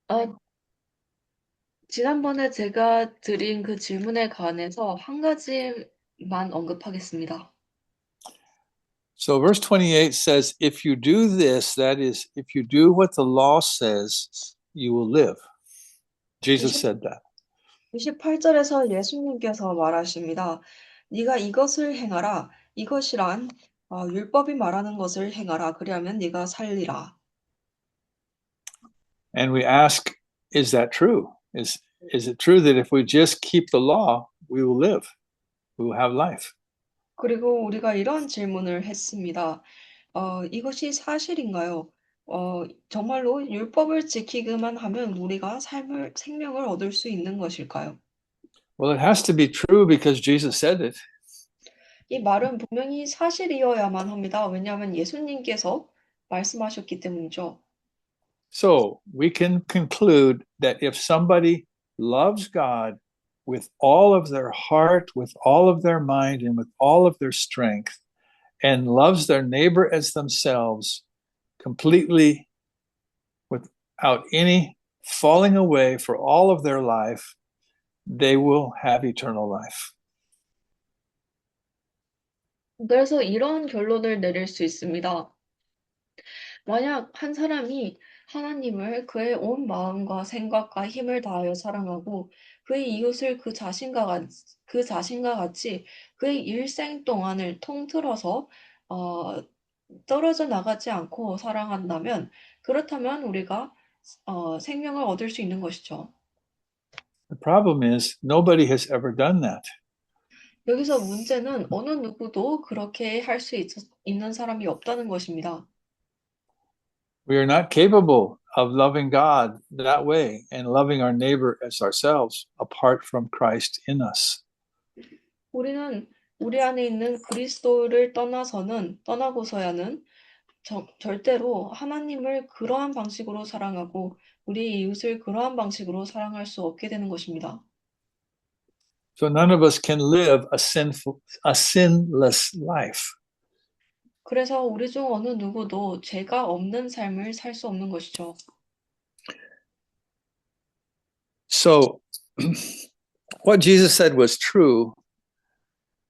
아, 지난번에 제가 드린 그 질문에 관해서 한 가지만 언급하겠습니다. So verse 28 says, if you do this, that is, if you do what the law says, you will live. Jesus 20, said that. 28절에서 예수님께서 말하십니다. 네가 이것을 행하라. 이것이란 율법이 말하는 것을 행하라. 그리하면 네가 살리라. And we ask, is that true? Is it true that if we just keep the law, we will live? We will have life? 그리고 우리가 이런 질문을 했습니다. 이것이 사실인가요? 정말로 율법을 지키기만 하면 우리가 생명을 얻을 수 있는 것일까요? Well, it has to be true because Jesus said it. 이 말은 분명히 사실이어야만 합니다. 왜냐하면 예수님께서 말씀하셨기 때문이죠. So we can conclude that if somebody loves God with all of their heart, with all of their mind, and with all of their strength, and loves their neighbor as themselves completely without any falling away for all of their life, they will have eternal life. 그래서 이런 결론을 내릴 수 있습니다. 만약 한 사람이 하나님을 그의 온 마음과 생각과 힘을 다하여 사랑하고 그의 이웃을 그 자신과 같이 그의 일생 동안을 통틀어서 어, 떨어져 나가지 않고 사랑한다면 그렇다면 우리가 생명을 얻을 수 있는 것이죠. The problem is nobody has ever done that. 여기서 문제는 어느 누구도 그렇게 할 수 있는 사람이 없다는 것입니다. We are not capable of loving God that way and loving our neighbor as ourselves apart from Christ in us. 우리는 우리 안에 있는 그리스도를 떠나고서야는 절대로 하나님을 그러한 방식으로 사랑하고 우리 이웃을 그러한 방식으로 사랑할 수 없게 되는 것입니다. So none of us can live a sinless life. 그래서 우리 중 어느 누구도 죄가 없는 삶을 살 수 없는 것이죠. So what Jesus said was true,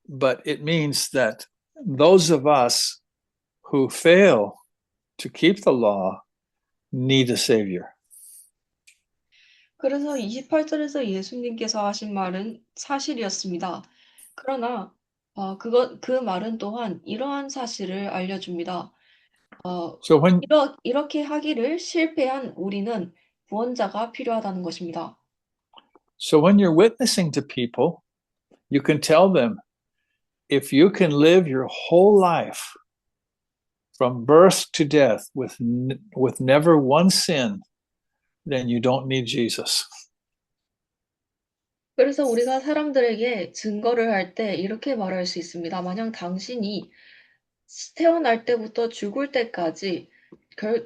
but it means that those of us who fail to keep the law need a savior. 그래서 28절에서 예수님께서 하신 말은 사실이었습니다. 그러나 그 말은 또한 이러한 사실을 알려줍니다. So when 이렇게 하기를 실패한 우리는 구원자가 필요하다는 것입니다. so when you're witnessing to people, you can tell them if you can live your whole life from birth to death with never one sin, then you don't need Jesus. 그래서 우리가 사람들에게 증거를 할 때 이렇게 말할 수 있습니다. 만약 당신이 태어날 때부터 죽을 때까지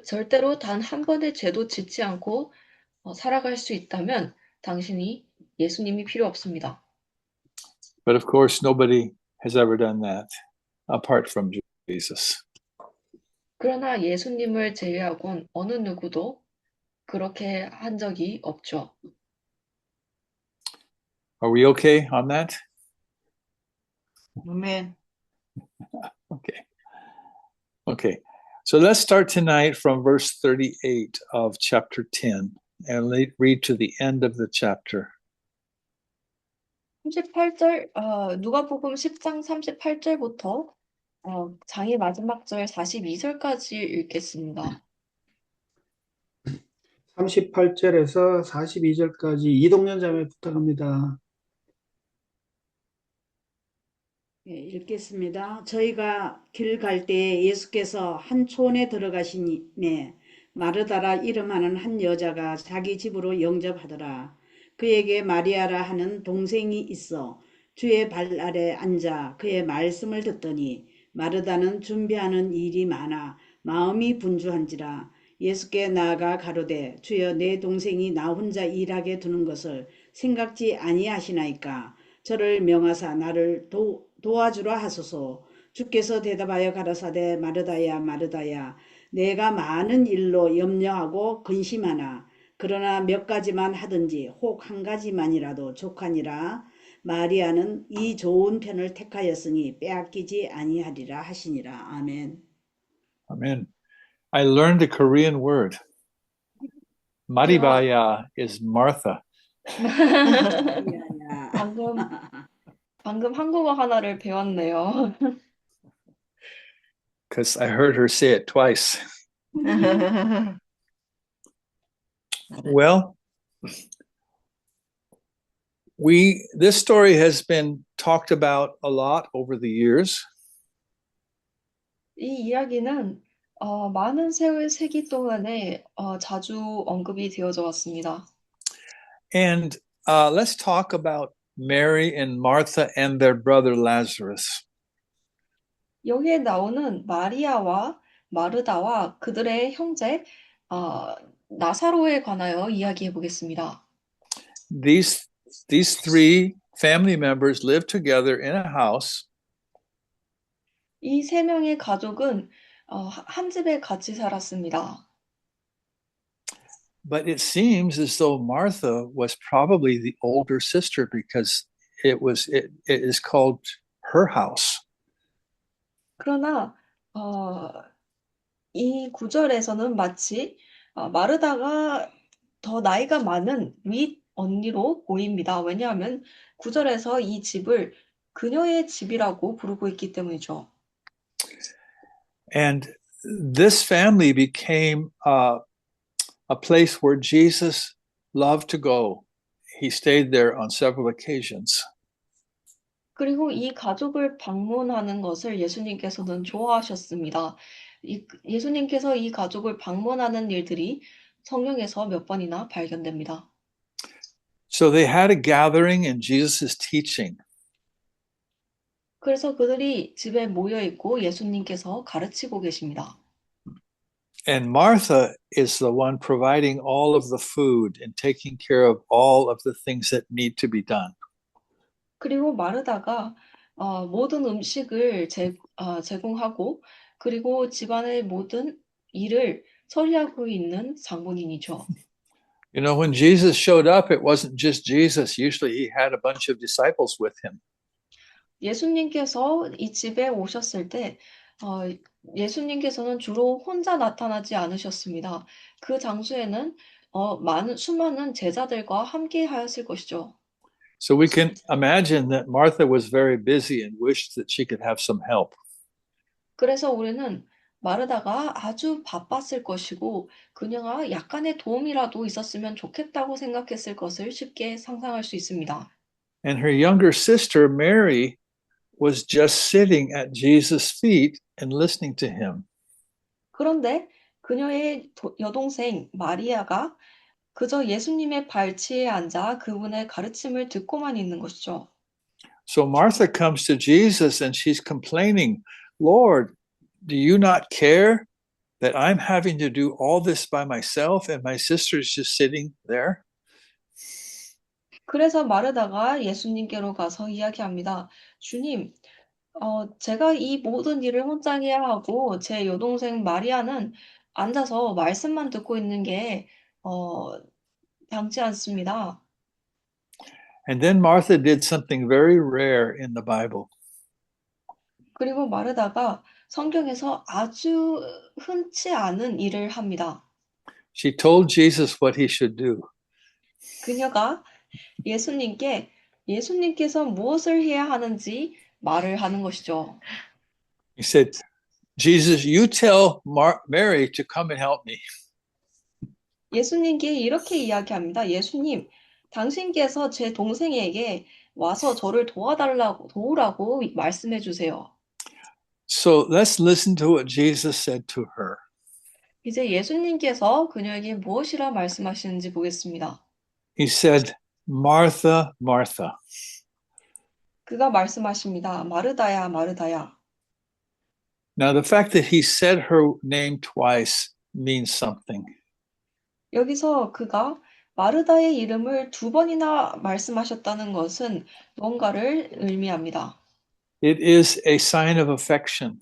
절대로 단 한 번의 죄도 짓지 않고 살아갈 수 있다면 당신이 예수님이 필요 없습니다. But of course, nobody has ever done that apart from Jesus. 그러나 예수님을 제외하곤 어느 누구도 그렇게 한 적이 없죠. Are we okay on that? 아멘. Okay. Okay. So let's start tonight from verse 38 of chapter 10 and read to the end of the chapter. 38절, 누가복음 10장 38절부터 장의 마지막 절 42절까지 읽겠습니다. 38절에서 42절까지 이동연 자매 부탁합니다. 예, 읽겠습니다. 저희가 길 갈 때에 예수께서 한 촌에 들어가시니 마르다라 이름하는 한 여자가 자기 집으로 영접하더라. 그에게 마리아라 하는 동생이 있어 주의 발 아래 앉아 그의 말씀을 듣더니 마르다는 준비하는 일이 많아 마음이 분주한지라. 예수께 나아가 가로되 주여 내 동생이 나 혼자 일하게 두는 것을 생각지 아니하시나이까. 저를 명하사 나를 도와주라 하소서. 주께서 대답하여 가라사대 마르다야 마르다야 내가 많은 일로 염려하고 근심하나 그러나 몇 가지만 하든지 혹 한 가지만이라도 족하니라. 마리아는 이 좋은 편을 택하였으니 빼앗기지 아니하리라 하시니라. 아멘. Amen. I learned a Korean word. 제가 Maribaya is Martha. 마리아야. 방금 방금 한국어 하나를 배웠네요. Because I heard her say it twice. Well, this story has been talked about a lot over the years. 이 이야기는 많은 세기 동안에 자주 언급이 되어져 왔습니다. And let's talk about Mary and Martha and their brother Lazarus. 여기에 나오는 마리아와 마르다와 그들의 형제 나사로에 관하여 이야기해 보겠습니다. These three family members lived together in a house. 이 세 명의 가족은 한 집에 같이 살았습니다. But it seems as though Martha was probably the older sister because it is called her house. 그러나 이 구절에서는 마치 마르다가 더 나이가 많은 윗 언니로 보입니다. 왜냐하면 구절에서 이 집을 그녀의 집이라고 부르고 있기 때문이죠. And this family became a place where Jesus loved to go. He stayed there on several occasions. 그리고 이 가족을 방문하는 것을 예수님께서는 좋아하셨습니다. 예수님께서 이 가족을 방문하는 일들이 성경에서 몇 번이나 발견됩니다. So they had a gathering and Jesus is teaching. 그래서 그들이 집에 모여 있고 예수님께서 가르치고 계십니다. And Martha is the one providing all of the food and taking care of all of the things that need to be done. 그리고 마르다가 모든 음식을 제공하고 그리고 집안의 모든 일을 처리하고 있는 장본인이죠. You know, when Jesus showed up, it wasn't just Jesus. Usually he had a bunch of disciples with him. 예수님께서 이 집에 오셨을 때 예수님께서는 주로 혼자 나타나지 않으셨습니다. 그 장소에는 수많은 제자들과 함께 하였을 것이죠. So we can imagine that Martha was very busy and wished that she could have some help. 그래서 우리는 마르다가 아주 바빴을 것이고 그녀가 약간의 도움이라도 있었으면 좋겠다고 생각했을 것을 쉽게 상상할 수 있습니다. And her younger sister, Mary, was just sitting at Jesus' feet and listening to him. 그런데 그녀의 여동생 마리아가 그저 예수님의 발치에 앉아 그분의 가르침을 듣고만 있는 것이죠. So Martha comes to Jesus and she's complaining, Lord, do you not care that I'm having to do all this by myself and my sister's just sitting there? 그래서 마르다가 예수님께로 가서 이야기합니다. 주님, 제가 이 모든 일을 혼자 해야 하고 제 여동생 마리아는 앉아서 말씀만 듣고 있는 게 당치 않습니다. And then Martha did something very rare in the Bible. 그리고 마르다가 성경에서 아주 흔치 않은 일을 합니다. She told Jesus what he should do. 그녀가 예수님께서 무엇을 해야 하는지 말을 하는 것이죠. He said, Jesus, you tell Mary to come and help me. 예수님께 이렇게 이야기합니다. 예수님, 당신께서 제 동생에게 와서 저를 도우라고 말씀해 주세요. So let's listen to what Jesus said to her. 이제 예수님께서 그녀에게 무엇이라 말씀하시는지 보겠습니다. He said, Martha, Martha. 그가 말씀하십니다. 마르다야, 마르다야. Now, the fact that he said her name twice means something. 여기서 그가 마르다의 이름을 두 번이나 말씀하셨다는 것은 뭔가를 의미합니다. It is a sign of affection.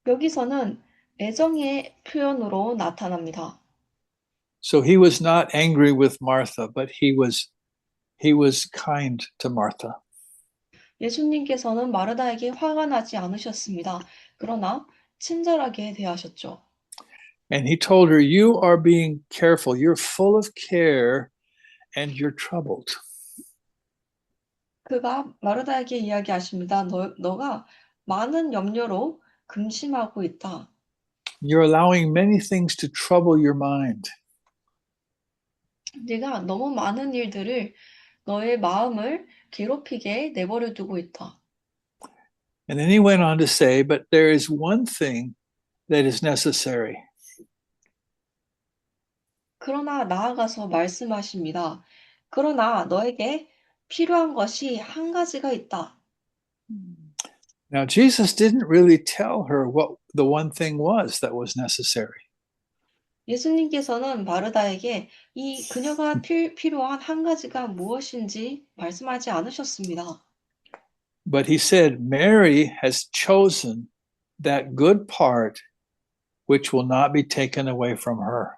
여기서는 애정의 표현으로 나타납니다. So he was not angry with Martha, but he was kind to Martha. 예수님께서는 마르다에게 화가 나지 않으셨습니다. 그러나 친절하게 대하셨죠. And he told her, "You are being careful. You're full of care and you're troubled." 그가 마르다에게 이야기하십니다. 너가 많은 염려로 근심하고 있다. You're allowing many things to trouble your mind. 네가 너무 많은 일들을 너의 마음을 괴롭히게 내버려 두고 있다. And then he went on to say, "But there is one thing that is necessary." 그러나 나아가서 말씀하십니다. 그러나 너에게 필요한 것이 한 가지가 있다. Now, Jesus didn't really tell her what the one thing was that was necessary. 예수님께서는 마르다에게 그녀가 필요한 한 가지가 무엇인지 말씀하지 않으셨습니다. But he said, "Mary has chosen that good part which will not be taken away from her."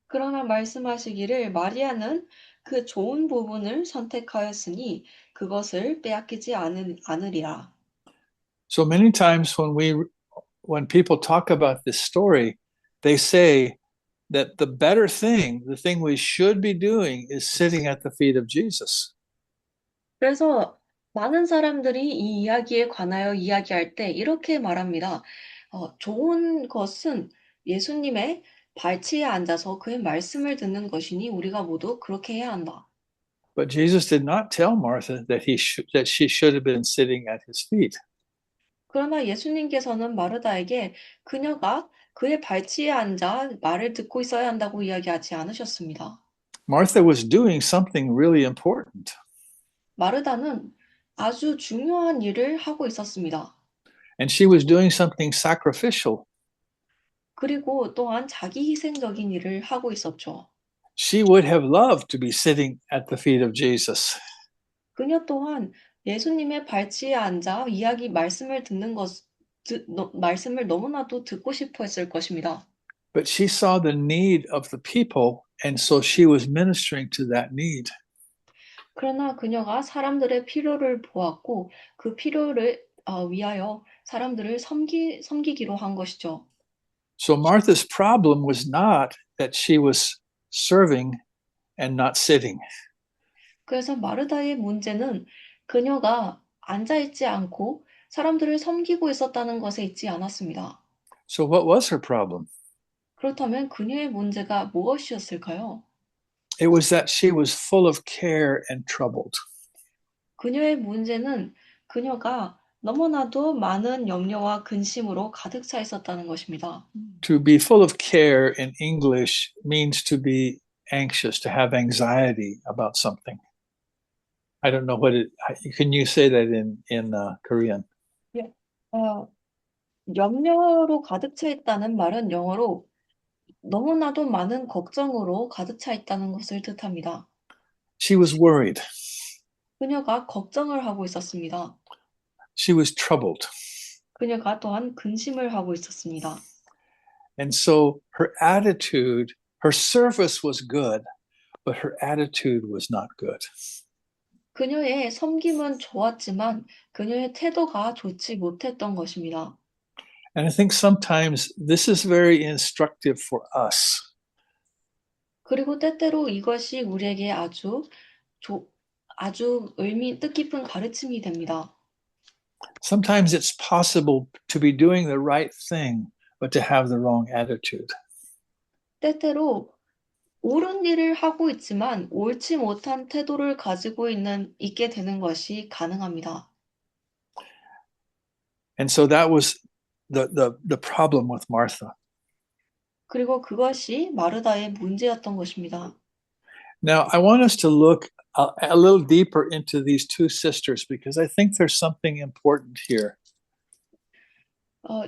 그러나 말씀하시기를 마리아는 그 좋은 부분을 선택하였으니 그것을 빼앗기지 않으리라. So many times when people talk about this story, they say that the better thing, the thing we should be doing, is sitting at the feet of Jesus. 그래서 많은 사람들이 이 이야기에 관하여 이야기할 때 이렇게 말합니다. 좋은 것은 예수님의 발치에 앉아서 그의 말씀을 듣는 것이니 우리가 모두 그렇게 해야 한다. But Jesus did not tell Martha that she should have been sitting at his feet. 그러나 예수님께서는 마르다에게 그녀가 그의 발치에 앉아 말을 듣고 있어야 한다고 이야기하지 않으셨습니다. Martha was doing something really important. 마르다는 아주 중요한 일을 하고 있었습니다. And she was doing something sacrificial. 그리고 또한 자기 희생적인 일을 하고 있었죠. She would have loved to be sitting at the feet of Jesus. 그녀 또한 예수님의 발치에 앉아 말씀을 듣는 말씀을 너무나도 듣고 싶어 했을 것입니다. But she saw the need of the people, and so she was ministering to that need. 그러나 그녀가 사람들의 필요를 보았고 그 필요를 위하여 사람들을 섬기기로 한 것이죠. So Martha's problem was not that she was serving and not sitting. 그래서 마르다의 문제는 그녀가 앉아있지 않고 사람들을 섬기고 있었다는 것에 있지 않았습니다. So what was her problem? 그렇다면 그녀의 문제가 무엇이었을까요? It was that she was full of care and troubled. 그녀의 문제는 그녀가 너무나도 많은 염려와 근심으로 가득 차 있었다는 것입니다. To be full of care in English means to be anxious, to have anxiety about something. I don't know can you say that in Korean? 어, 염려로 가득 차 있다는 말은 영어로 너무나도 많은 걱정으로 가득 차 있다는 것을 뜻합니다. She was worried. 그녀가 걱정을 하고 있었습니다. She was troubled. 그녀가 또한 근심을 하고 있었습니다. And so her attitude, her service was good, but her attitude was not good. 그녀의 섬김은 좋았지만 그녀의 태도가 좋지 못했던 것입니다. And I think sometimes this is very instructive for us. 그리고 때때로 이것이 우리에게 아주 뜻깊은 가르침이 됩니다. Sometimes it's possible to be doing the right thing, but to have the wrong attitude. 때때로 옳은 일을 하고 있지만 옳지 못한 태도를 가지고 있게 되는 것이 가능합니다. And so that was the problem with Martha. 그리고 그것이 마르다의 문제였던 것입니다. Now, I want us to look a little deeper into these two sisters because I think there's something important here.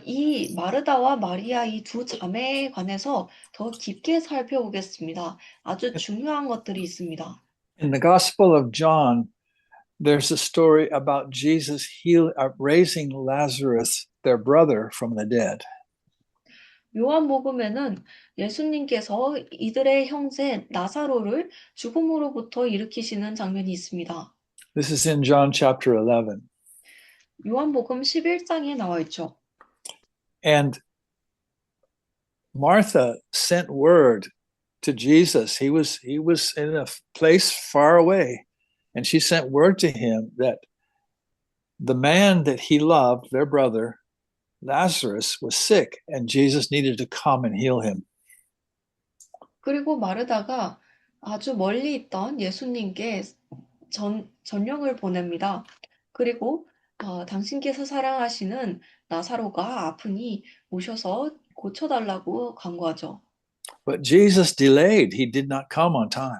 이 마르다와 마리아 이 두 자매에 관해서 더 깊게 살펴보겠습니다. 아주 중요한 것들이 있습니다. In the Gospel of John, there's a story about Jesus raising Lazarus, their brother, from the dead. 요한복음에는 예수님께서 이들의 형제 나사로를 죽음으로부터 일으키시는 장면이 있습니다. This is in John chapter 11. 요한복음 11장에 나와 있죠. And Martha sent word to Jesus. He was in a place far away, and she sent word to him that the man that he loved, their brother, Lazarus, was sick, and Jesus needed to come and heal him. 그리고 마르다가 아주 멀리 있던 예수님께 전령을 보냅니다. 그리고 당신께서 사랑하시는 나사로가 아프니 오셔서 고쳐달라고 간구하죠. But Jesus delayed. He did not come on time.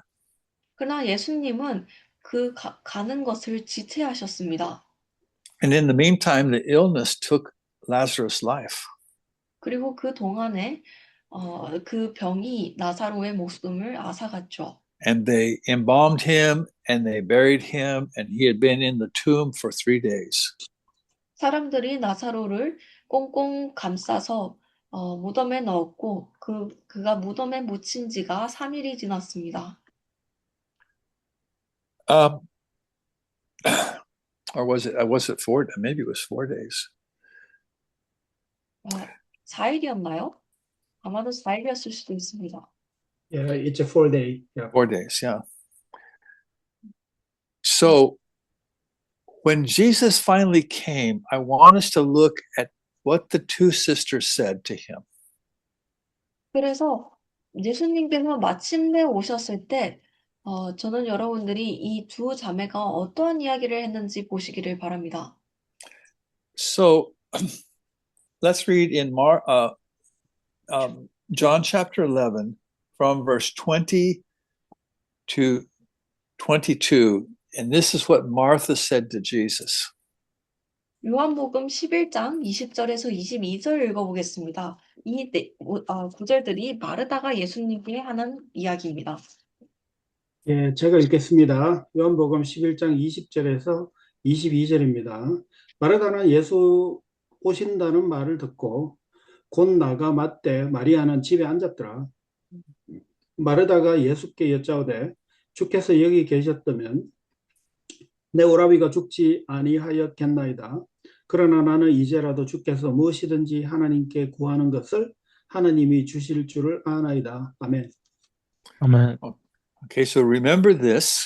그러나 예수님은 가는 것을 지체하셨습니다. And in the meantime, the illness took Lazarus' life. 그리고 그 동안에 그 병이 나사로의 목숨을 앗아갔죠. And they embalmed him and they buried him, and he had been in the tomb for 3 days. 사람들이 나사로를 꽁꽁 감싸서 무덤에 넣었고 그가 무덤에 묻힌 지가 3일이 지났습니다. Or was it 4? Maybe it was 4 days. 4일이었나요? 아마도 4일이었을 수도 있습니다. Yeah, it's a 4-day. Yeah. 4 days, yeah. So when Jesus finally came, I want us to look at what the two sisters said to him. 그래서 예수님께서 마침내 오셨을 때 저는 여러분들이 이 두 자매가 어떠한 이야기를 했는지 보시기를 바랍니다. So let's read in John chapter 11 from verse 20 to 22. And this is what Martha said to Jesus. 요한복음 11장 20절에서 22절 읽어보겠습니다. 이 구절들이 마르다가 예수님께 하는 이야기입니다. 예, 제가 읽겠습니다. 요한복음 11장 20절에서 22절입니다. 마르다는 예수 오신다는 말을 듣고 곧 나가 맞되 마리아는 집에 앉았더라. 마르다가 예수께 여짜오되 주께서 여기 계셨다면 내 오라비가 죽지 아니하였겠나이다. 그러나 나는 이제라도 주께서 무엇이든지 하나님께 구하는 것을 하나님이 주실 줄을 아나이다. 아멘. 아멘. Okay, so remember this.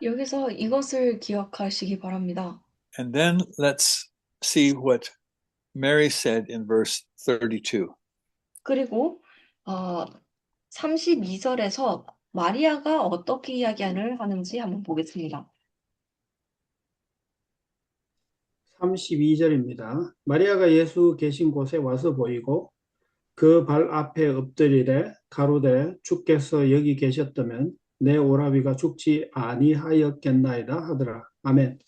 여기서 이것을 기억하시기 바랍니다. And then let's see what Mary said in verse 32. 그리고 32절에서 마리아가 어떻게 이야기를 하는지 한번 보겠습니다. 32절입니다. 마리아가 예수 계신 곳에 와서 보이고 그 발 앞에 엎드리되 가로되 주께서 여기 계셨다면 내 오라비가 죽지 아니하였겠나이다 하더라. 아멘.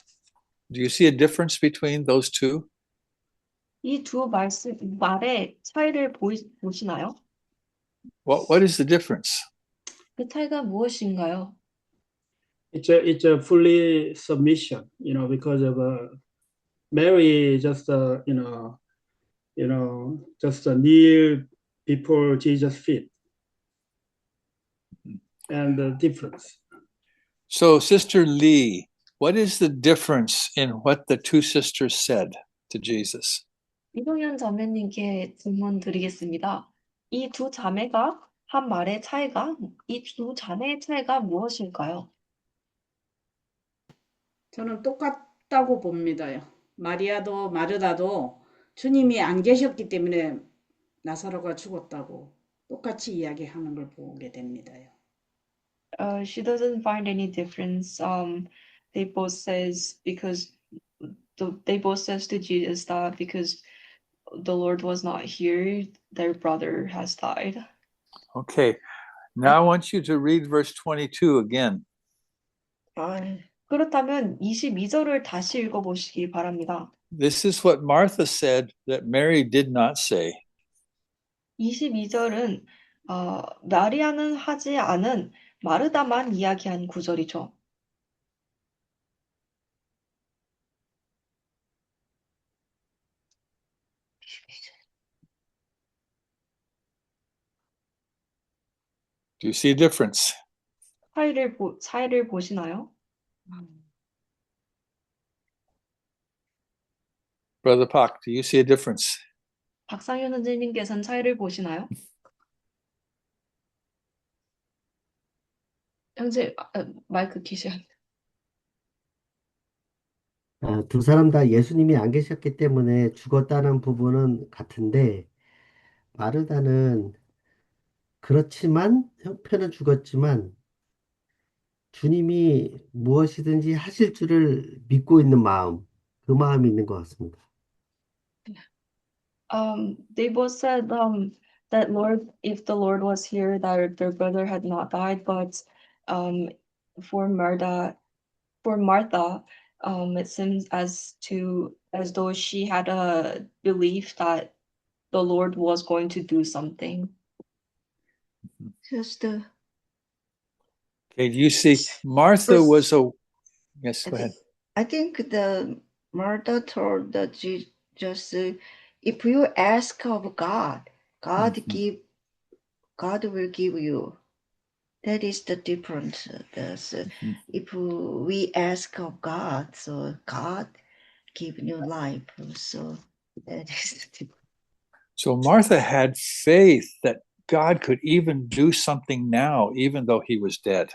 Do you see a difference between those two? 이 두 말의 차이를 보시나요? What is the difference? 그 차이가 무엇인가요? It's a fully submission, because of Mary just just kneel before Jesus' feet, and the difference. So, Sister Lee, what is the difference in what the two sisters said to Jesus? 이동현 자매님께 질문 드리겠습니다. 이 두 자매가 한 말의 차이가, 이 두 자매의 차이가 무엇일까요? 저는 똑같다고 봅니다요. 마리아도 마르다도 주님이 안 계셨기 때문에 나사로가 죽었다고 똑같이 이야기하는 걸 보게 됩니다요. She doesn't find any difference. They both says they both says to Jesus that because the Lord was not here, their brother has died. Okay, now I want you to read verse 22 again. 그렇다면 22절을 다시 읽어보시기 바랍니다. This is what Martha said that Mary did not say. 22절은 마리아는 하지 않은 마르다만 이야기한 구절이죠. Do you see a difference? 차이를 보시나요? Brother Pak, do you see a difference? 박상현 선생님께서는 차이를 보시나요? 형제, 마이크 키셔야 돼요. 두 사람 다 예수님이 안 계셨기 때문에 죽었다는 부분은 같은데, 마르다는 그렇지만, 형편은 죽었지만, 주님이 무엇이든지 하실 줄을 믿고 있는 마음, 그 마음이 있는 것 같습니다. They both said that Lord, if the Lord was here, that their brother had not died. But um, for Martha, it seems as though she had a belief that the Lord was going to do something. Just Okay, do you see Martha was a yes, go ahead. I think the Martha told the Jesus, if you ask of God, Mhm. God will give you. That is the difference. Mhm. If we ask of God, so God give new life. So that is the difference. So Martha had faith that God could even do something now, even though he was dead.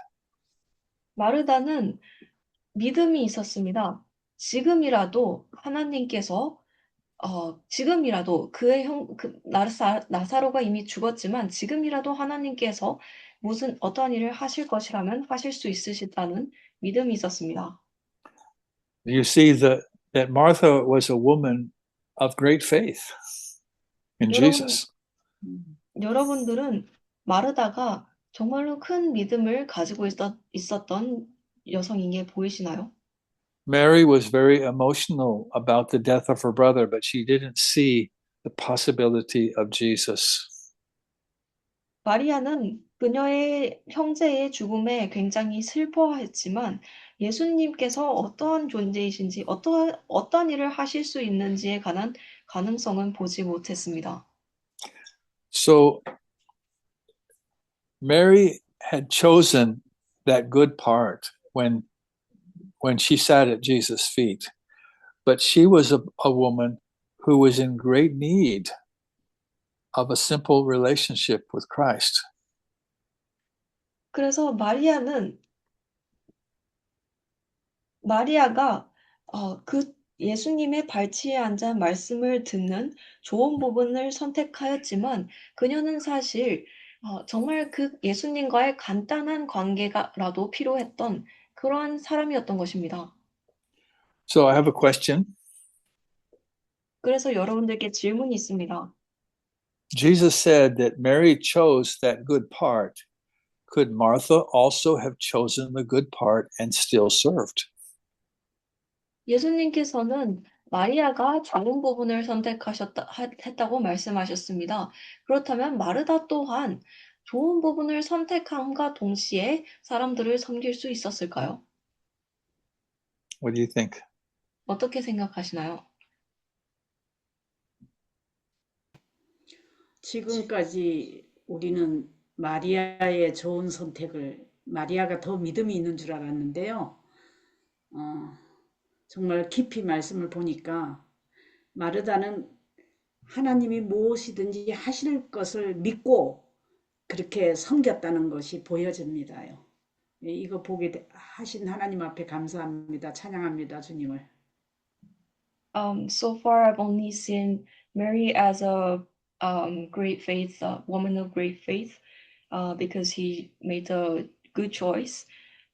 마르다는 믿음이 있었습니다. 지금이라도 하나님께서 지금이라도 나사로가 이미 죽었지만 지금이라도 하나님께서 어떠한 일을 하실 것이라면 하실 수 있으시다는 믿음이 있었습니다. You see that Martha was a woman of great faith in Jesus. 여러분들은 마르다가 정말로 큰 믿음을 가지고 있었던 여성인 게 보이시나요? Mary was very emotional about the death of her brother, but she didn't see the possibility of Jesus. 마리아는 그녀의 형제의 죽음에 굉장히 슬퍼했지만 예수님께서 어떠한 존재이신지 어떤 일을 하실 수 있는지에 관한 가능성은 보지 못했습니다. So Mary had chosen that good part when she sat at Jesus' feet, but she was a woman who was in great need of a simple relationship with Christ. 그래서 마리아가 그 예수님의 발치에 앉아 말씀을 듣는 좋은 부분을 선택하였지만 그녀는 사실 정말 그 예수님과의 간단한 관계가라도 필요했던 그러한 사람이었던 것입니다. So I have a question. 그래서 여러분들께 질문이 있습니다. Jesus said that Mary chose that good part. Could Martha also have chosen the good part and still served? 예수님께서는 마리아가 좋은 부분을 했다고 말씀하셨습니다. 그렇다면 마르다 또한 좋은 부분을 선택함과 동시에 사람들을 섬길 수 있었을까요? What do you think? 어떻게 생각하시나요? 지금까지 우리는 마리아의 좋은 선택을, 마리아가 더 믿음이 있는 줄 알았는데요. 정말 깊이 말씀을 보니까 마르다는 하나님이 무엇이든지 하실 것을 믿고 그렇게 섬겼다는 것이 보여집니다요. 이거 보게 하신 하나님 앞에 감사합니다. 찬양합니다, 주님을. So far, I've only seen Mary as a great faith, woman of great faith, because he made a good choice.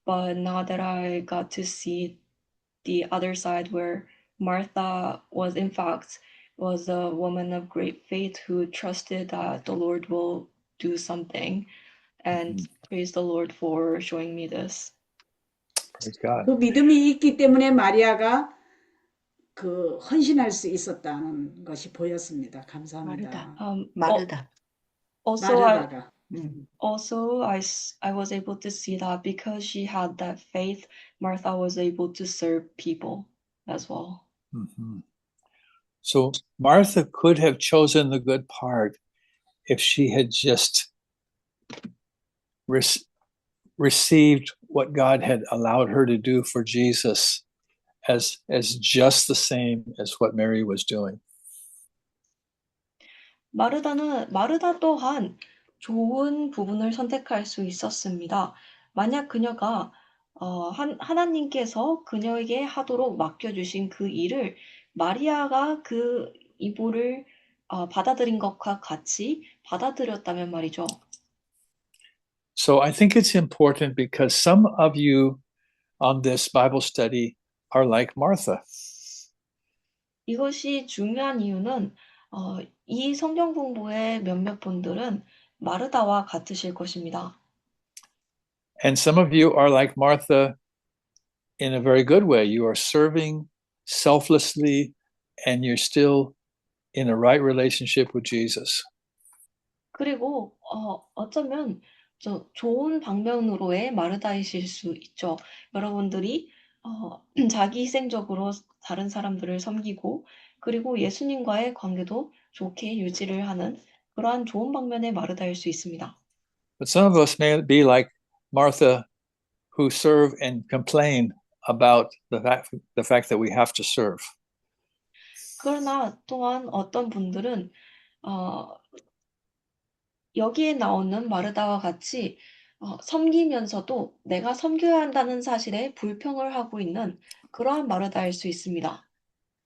But now that I got to see the other side, where Martha was in fact was a woman of great faith who trusted that the Lord will do something, and praise the Lord for showing me this. Praise God. 그 믿음이 있기 때문에 마리아가 그 헌신할 수 있었다는 것이 보였습니다. 감사합니다. 마르다. 마르다가. Also, I was able to see that because she had that faith, Martha was able to serve people as well. Mhm. So Martha could have chosen the good part if she had just received what God had allowed her to do for Jesus as just the same as what Mary was doing. 마르다 또한 좋은 부분을 선택할 수 있었습니다. 만약 그녀가 하나님께서 그녀에게 하도록 맡겨주신 그 일을 마리아가 그 이보를 받아들인 것과 같이 받아들였다면 말이죠. So I think it's important because some of you on this Bible study are like Martha. 이것이 중요한 이유는 이 성경 공부의 몇몇 분들은 마르다와 같으실 것입니다. And some of you are like Martha in a very good way. You are serving selflessly and you're still in a right relationship with Jesus. 그리고 어쩌면 좋은 방면으로의 마르다이실 수 있죠. 여러분들이 자기 희생적으로 다른 사람들을 섬기고 그리고 예수님과의 관계도 좋게 유지를 하는 그러한 좋은 방면의 마르다일 수 있습니다. But some of us may be like Martha, who serve and complain about the fact that we have to serve. 그러나 또한 어떤 분들은 여기에 나오는 마르다와 같이 섬기면서도 내가 섬겨야 한다는 사실에 불평을 하고 있는 그러한 마르다일 수 있습니다.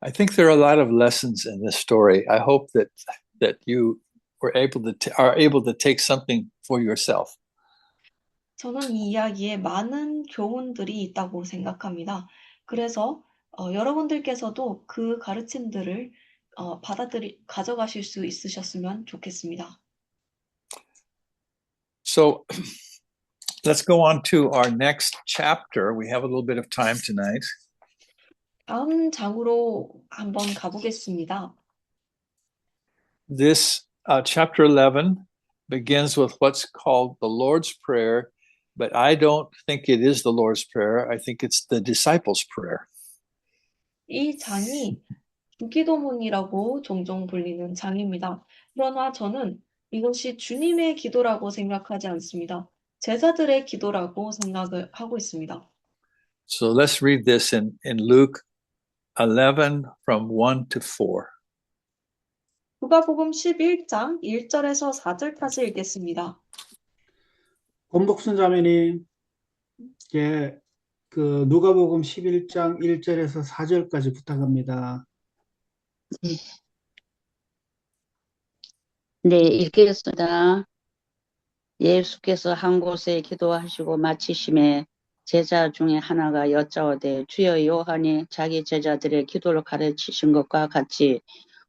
I think there are a lot of lessons in this story. I hope that you were are able to take something for yourself. 저는 이 이야기에 많은 교훈들이 있다고 생각합니다. 그래서 여러분들께서도 그 가르침들을 가져가실 수 있으셨으면 좋겠습니다. So let's go on to our next chapter. We have a little bit of time tonight. 다음 장으로 한번 가보겠습니다. This chapter 11 begins with what's called the Lord's Prayer, but I don't think it is the Lord's Prayer. I think it's the disciples' prayer. 이 장이 주기도문이라고 종종 불리는 장입니다. 그러나 저는 이것이 주님의 기도라고 생각하지 않습니다. 제자들의 기도라고 생각을 하고 있습니다. So let's read this in Luke 11 from 1 to 4. 누가복음 11장 1절에서 4절까지 읽겠습니다. 권복순 자매님, 그 누가복음 11장 1절에서 4절까지 부탁합니다. 네, 읽겠습니다. 예수께서 한 곳에 기도하시고 마치심에 제자 중에 하나가 여짜오되 주여 요한이 자기 제자들의 기도를 가르치신 것과 같이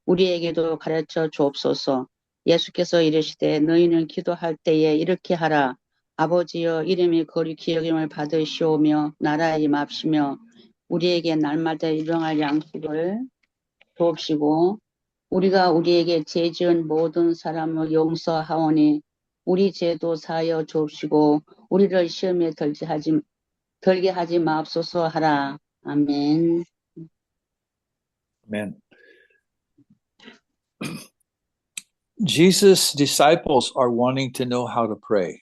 우리에게도 가르쳐 주옵소서. 예수께서 이르시되 너희는 기도할 때에 이렇게 하라. 아버지여 이름이 거룩히 여김을 받으시오며 나라의 임합시며 우리에게 날마다 일용할 양식을 주옵시고 우리가 우리에게 죄 지은 모든 사람을 용서하오니 우리 죄도 사하여 주옵시고 우리를 시험에 들게 하지 마옵소서 하라. 아멘. Amen. Jesus' disciples are wanting to know how to pray.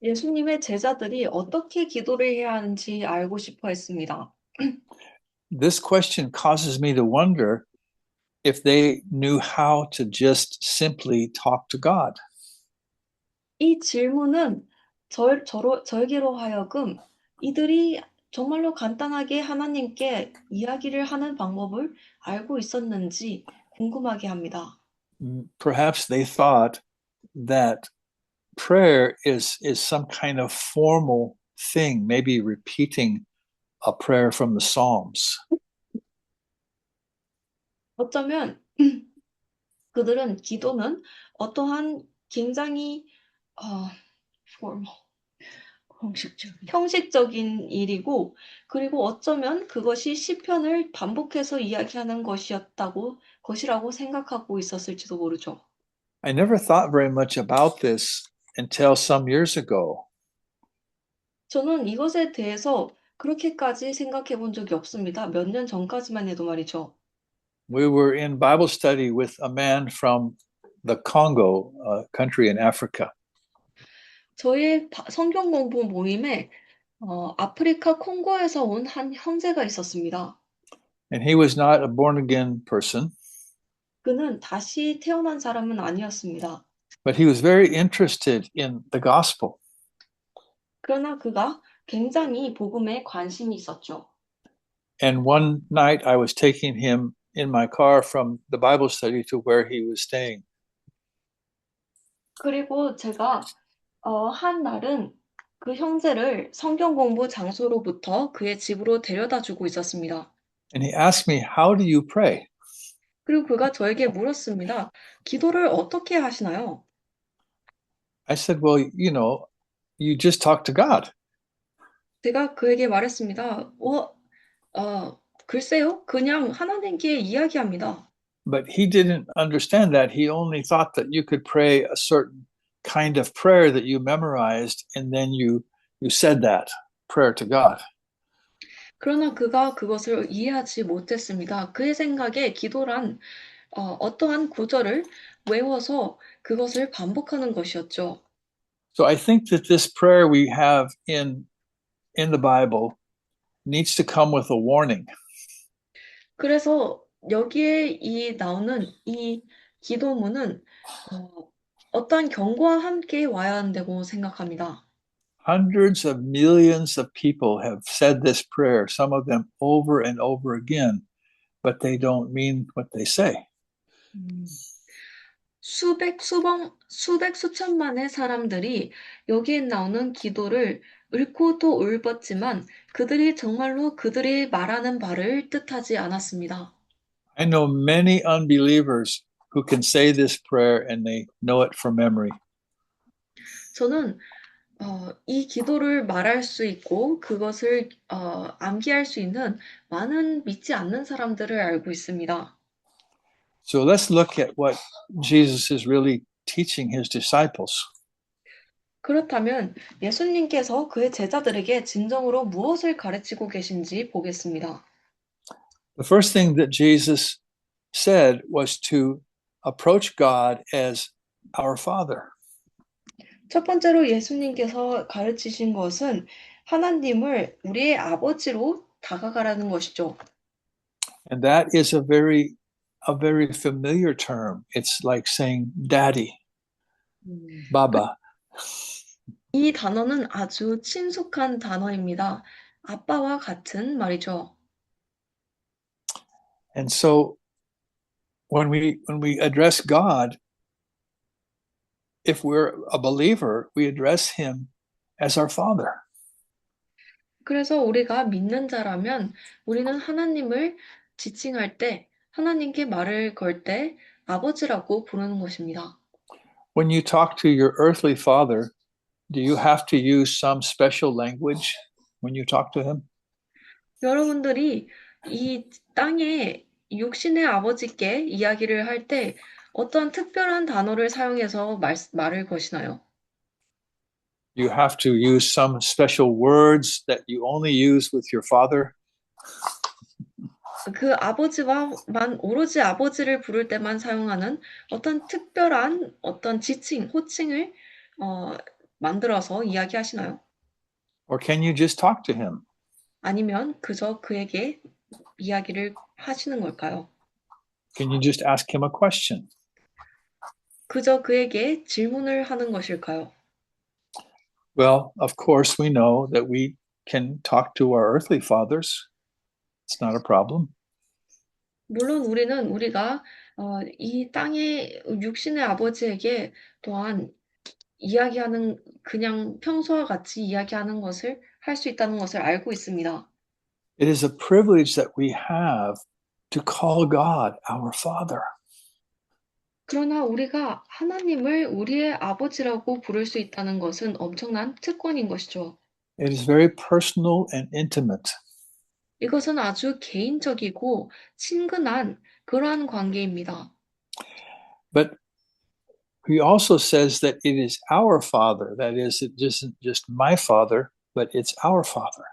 예수님의 제자들이 어떻게 기도를 해야 하는지 알고 싶어 했습니다. This question causes me to wonder if they knew how to just simply talk to God. 이 질문은 저에게로 하여금 이들이 정말로 간단하게 하나님께 이야기를 하는 방법을 알고 있었는지 궁금하게 합니다. Perhaps they thought that prayer is some kind of formal thing, maybe repeating a prayer from the Psalms. 어쩌면 그들은 기도는 어떠한 굉장히 형식적인 일이고 그리고 어쩌면 그것이 시편을 반복해서 이야기하는 것이라고 생각하고 있었을지도 모르죠. I never thought very much about this until some years ago. 저는 이것에 대해서 그렇게까지 생각해 본 적이 없습니다. 몇 년 전까지만 해도 말이죠. We were in Bible study with a man from the Congo, country in Africa. 저의 성경 공부 모임에 아프리카 콩고에서 온 한 형제가 있었습니다. And he was not a born again person, 그는 다시 태어난 사람은 아니었습니다. but he was very interested in the gospel. 그러나 그가 굉장히 복음에 관심이 있었죠. And one night I was taking him in my car from the Bible study to where he was staying. 그리고 제가 한 날은 그 형제를 성경 공부 장소로부터 그의 집으로 데려다 주고 있었습니다. And he asked me, "How do you pray?" 그리고 그가 저에게 물었습니다. 기도를 어떻게 하시나요? I said, "Well, you just talk to God." 제가 그에게 말했습니다. 글쎄요. 그냥 하나님께 이야기합니다. But he didn't understand that. He only thought that you could pray a certain kind of prayer that you memorized, and then you said that prayer to God. 그러나 그가 그것을 이해하지 못했습니다. 그의 생각에 기도란 어떠한 구절을 외워서 그것을 반복하는 것이었죠. So I think that this prayer we have in the Bible needs to come with a warning. 그래서 여기에 나오는 이 기도문은 어떠한 경고와 함께 와야 한다고 생각합니다. Hundreds of millions of people have said this prayer, some of them over and over again, but they don't mean what they say. 수천만의 사람들이 여기에 나오는 기도를 읊고 또 읊었지만 그들이 정말로 그들이 말하는 바를 뜻하지 않았습니다. I know many unbelievers who can say this prayer and they know it from memory. 저는 이 기도를 말할 수 있고 그것을 암기할 수 있는 많은 믿지 않는 사람들을 알고 있습니다. So let's look at what Jesus is really teaching his disciples. 그렇다면 예수님께서 그의 제자들에게 진정으로 무엇을 가르치고 계신지 보겠습니다. The first thing that Jesus said was to approach God as our Father. 첫 번째로 예수님께서 가르치신 것은 하나님을 우리의 아버지로 다가가라는 것이죠. And that is a very familiar term. It's like saying daddy, baba. 이 단어는 아주 친숙한 단어입니다. 아빠와 같은 말이죠. And so when we address God, if we're a believer, we address him as our Father. 그래서 우리가 믿는 자라면 우리는 하나님을 지칭할 때, 하나님께 말을 걸 때 아버지라고 부르는 것입니다. When you talk to your earthly father, do you have to use some special language when you talk to him? 여러분들이 이 땅에 육신의 아버지께 이야기를 할 때 어떤 특별한 단어를 사용해서 말을 거시나요? You have to use some special words that you only use with your father? 그 아버지와만 오로지 아버지를 부를 때만 사용하는 어떤 특별한 어떤 지칭, 호칭을 만들어서 이야기하시나요? Or can you just talk to him? 아니면 그저 그에게 이야기를 하시는 걸까요? Can you just ask him a question? 그저 그에게 질문을 하는 것일까요? Well, of course, we know that we can talk to our earthly fathers. It's not a problem. 물론 우리가 이 땅의 육신의 아버지에게 또한 이야기하는 그냥 평소와 같이 이야기하는 것을 할 수 있다는 것을 알고 있습니다. It is a privilege that we have to call God our Father. 그러나 우리가 하나님을 우리의 아버지라고 부를 수 있다는 것은 엄청난 특권인 것이죠. It is very personal and intimate. 이것은 아주 개인적이고 친근한 그러한 관계입니다. But he also says that it is our Father. That is, it isn't just my Father, but it's our Father.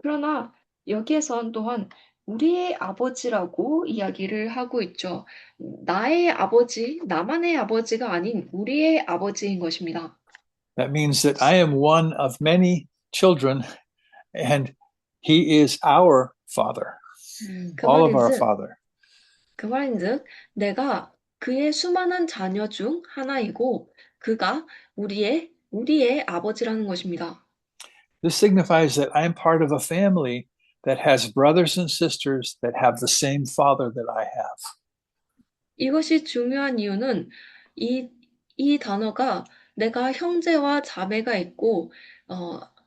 그러나 여기에선 또한 우리의 아버지라고 이야기를 하고 있죠. 나의 아버지, 나만의 아버지가 아닌 우리의 아버지인 것입니다. That means that I am one of many children, and he is our father, 그 all of our 말인즉, father. 그 말인즉 내가 그의 수많은 자녀 중 하나이고 그가 우리의 아버지라는 것입니다. This signifies that I'm part of a family that has brothers and sisters that have the same father that I have. 이것이 중요한 이유는 이 단어가 내가 형제와 자매가 있고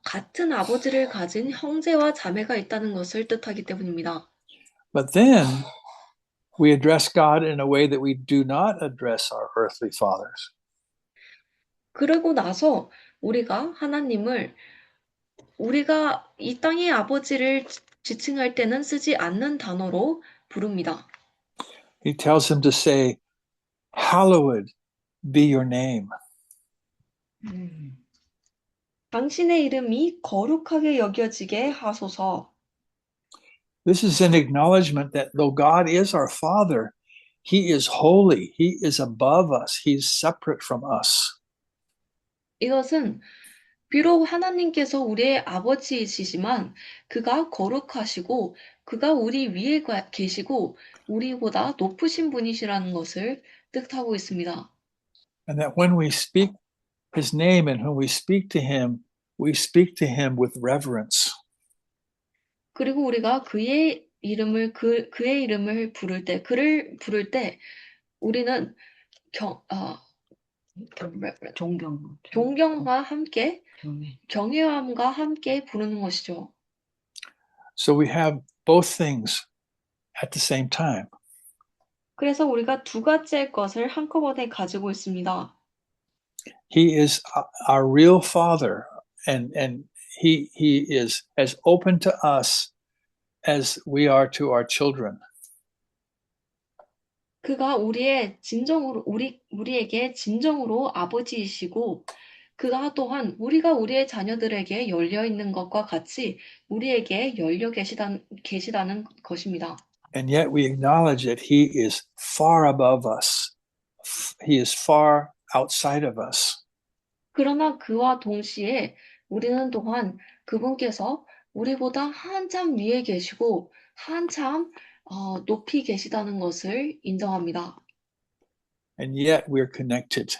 같은 아버지를 가진 형제와 자매가 있다는 것을 뜻하기 때문입니다. But then we address God in a way that we do not address our earthly fathers. 그러고 나서 우리가 하나님을 우리가 이 땅의 아버지를 지칭할 때는 쓰지 않는 단어로 부릅니다. He tells him to say, hallowed be your name. 당신의 이름이 거룩하게 여겨지게 하소서. This is an acknowledgement that though God is our Father, He is holy. He is above us. He's separate from us. 이것은 비록 하나님께서 우리의 아버지이시지만 그가 거룩하시고 그가 우리 위에 계시고 우리보다 높으신 분이시라는 것을 뜻하고 있습니다. And that when we speak His name and when we speak to Him with reverence. 그리고 우리가 그의 이름을 그를 부를 때 우리는 존경과 함께 경외함과 함께 부르는 것이죠. So we have both things at the same time. 그래서 우리가 두 가지의 것을 한꺼번에 가지고 있습니다. He is our real Father, and he is as open to us as we are to our children. 그가 우리에게 진정으로 아버지이시고 그가 또한 우리가 우리의 자녀들에게 열려 있는 것과 같이 우리에게 열려 계시다는 것입니다. And yet we acknowledge that He is far above us. He is far outside of us. 그러나 그와 동시에 우리는 또한 그분께서 우리보다 한참 위에 계시고 한참 높이 계시다는 것을 인정합니다. And yet we're connected.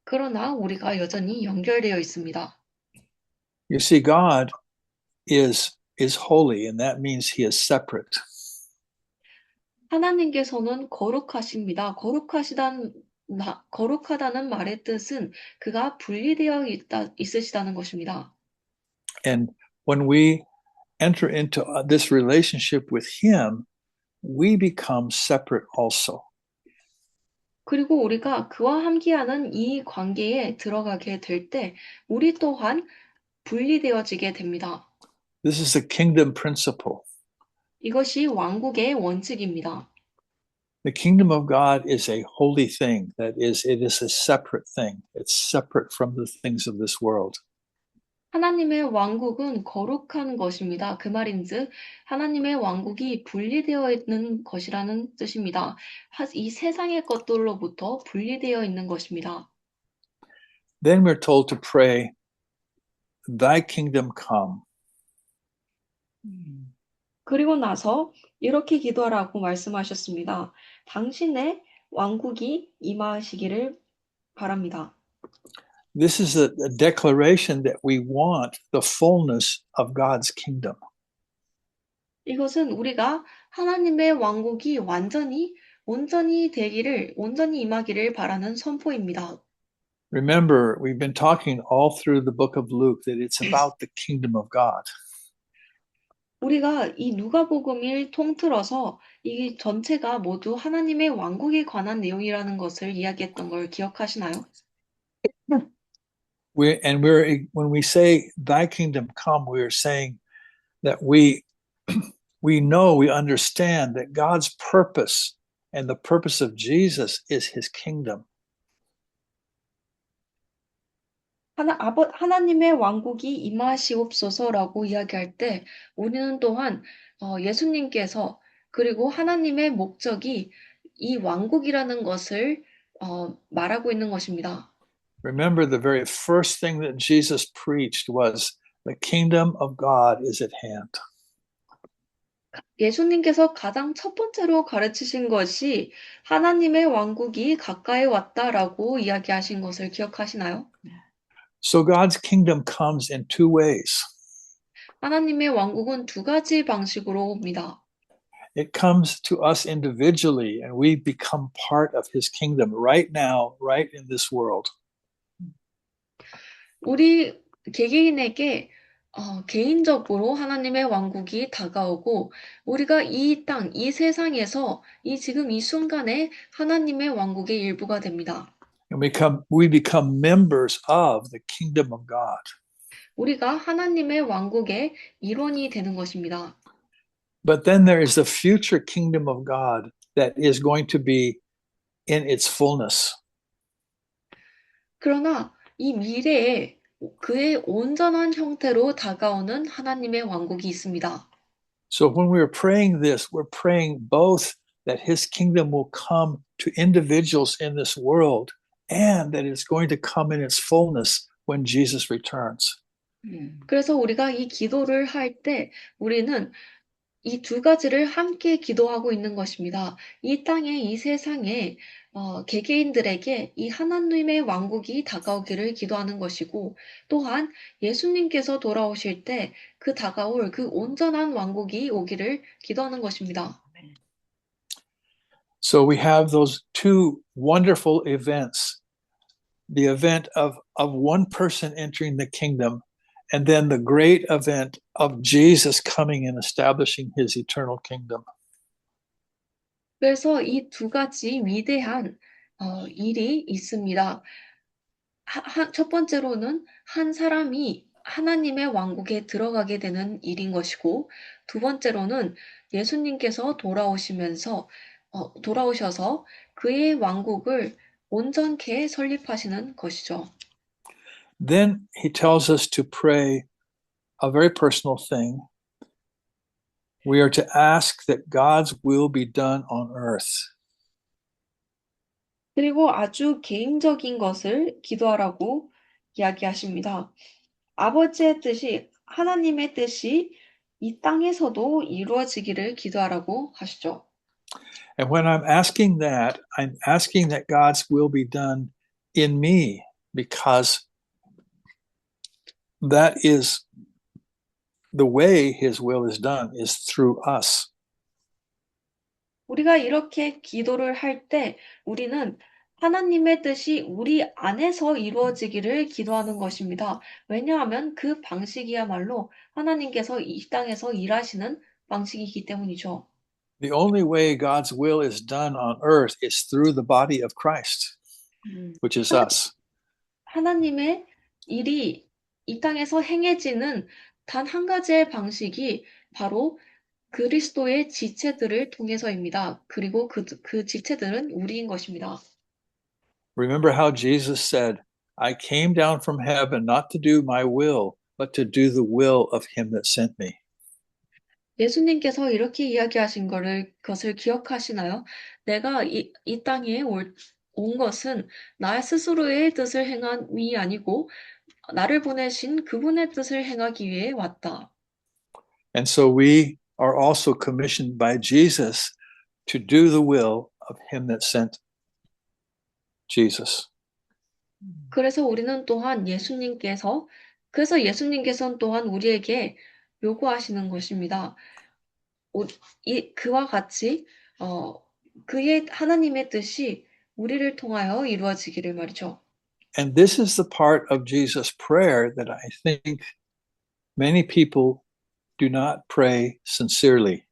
그러나 우리가 여전히 연결되어 있습니다. You see, God is holy, and that means He is separate. 하나님께서는 거룩하십니다. 거룩하다는 말의 뜻은 그가 분리되어 있으시다는 것입니다. And when we enter into this relationship with Him, we become separate also. 그리고 우리가 그와 함께하는 이 관계에 들어가게 될 때 우리 또한 분리되어지게 됩니다. This is the kingdom principle. 이것이 왕국의 원칙입니다. The kingdom of God is a holy thing. It is a separate thing. It's separate from the things of this world. 하나님의 왕국은 거룩한 것입니다. 그 말인즉 하나님의 왕국이 분리되어 있는 것이라는 뜻입니다. 이 세상의 것들로부터 분리되어 있는 것입니다. Then we're told to pray, Thy kingdom come. 그리고 나서 이렇게 기도하라고 말씀하셨습니다. 당신의 왕국이 임하시기를 바랍니다. This is a declaration that we want the fullness of God's kingdom. 이것은 우리가 하나님의 왕국이 온전히 임하기를 바라는 선포입니다. Remember, we've been talking all through the book of Luke that it's about the kingdom of God. 우리가 이 누가복음을 통틀어서 이 전체가 모두 하나님의 왕국에 관한 내용이라는 것을 이야기했던 걸 기억하시나요? When we say Thy kingdom come, we are saying that we know, we understand that God's purpose and the purpose of Jesus is His kingdom. 하나님의 왕국이 임하시옵소서라고 이야기할 때 우리는 또한 예수님께서 그리고 하나님의 목적이 이 왕국이라는 것을 말하고 있는 것입니다. Remember, the very first thing that Jesus preached was the kingdom of God is at hand. 예수님께서 가장 첫 번째로 가르치신 것이 하나님의 왕국이 가까이 왔다라고 이야기하신 것을 기억하시나요? So God's kingdom comes in two ways. 하나님의 왕국은 두 가지 방식으로 옵니다. It comes to us individually, and we become part of his kingdom right now, right in this world. 우리 개개인에게 개인적으로 하나님의 왕국이 다가오고 우리가 이 땅, 이 세상에서 지금 이 순간에 하나님의 왕국의 일부가 됩니다. And we become members of the kingdom of God. 우리가 하나님의 왕국의 일원이 되는 것입니다. But then there is the future kingdom of God that is going to be in its fullness. 그러나 이 미래에 그의 온전한 형태로 다가오는 하나님의 왕국이 있습니다. So when we're praying this, we're praying both that his kingdom will come to individuals in this world and that it's going to come in its fullness when Jesus returns. 그래서 우리가 이 기도를 할 때 우리는 이 두 가지를 함께 기도하고 있는 것입니다. 이 땅에, 이 세상에 개개인들에게 이 하나님의 왕국이 다가오기를 기도하는 것이고 또한 예수님께서 돌아오실 때 그 다가올 그 온전한 왕국이 오기를 기도하는 것입니다. So we have those two wonderful events, the event of one person entering the kingdom, and then the great event of Jesus coming and establishing his eternal kingdom. 그래서 이 두 가지 위대한 일이 있습니다. 첫 번째로는 한 사람이 하나님의 왕국에 들어가게 되는 일인 것이고, 두 번째로는 예수님께서 돌아오셔서 그의 왕국을 온전케 설립하시는 것이죠. Then he tells us to pray a very personal thing. We are to ask that God's will be done on earth. 그리고 아주 개인적인 것을 기도하라고 이야기하십니다. 아버지의 뜻이, 하나님의 뜻이 이 땅에서도 이루어지기를 기도하라고 하시죠. And when I'm asking that, I'm asking that God's will be done in me because that is the way his will is done is through us. 우리가 이렇게 기도를 할 때 우리는 하나님의 뜻이 우리 안에서 이루어지기를 기도하는 것입니다. 왜냐하면 그 방식이야말로 하나님께서 이 땅에서 일하시는 방식이기 때문이죠. The only way God's will is done on earth is through the body of Christ, which is us. 하나님의 일이 이 땅에서 행해지는 단 한 가지의 방식이 바로 그리스도의 지체들을 통해서입니다. 그리고 그 지체들은 우리인 것입니다. Remember how Jesus said, I came down from heaven not to do my will, but to do the will of him that sent me. 예수님께서 이렇게 이야기하신 것을 기억하시나요? 내가 이 땅에 온 것은 나 스스로의 뜻을 행함이 아니고 나를 보내신 그분의 뜻을 행하기 위해 왔다. And so we are also commissioned by Jesus to do the will of him that sent Jesus. 그래서 우리는 또한 그래서 예수님께서는 또한 우리에게 요구하시는 것입니다. 그와 같이 그의 하나님의 뜻이 우리를 통하여 이루어지기를 말이죠. And this is the part of Jesus' prayer that I think many people do not pray sincerely.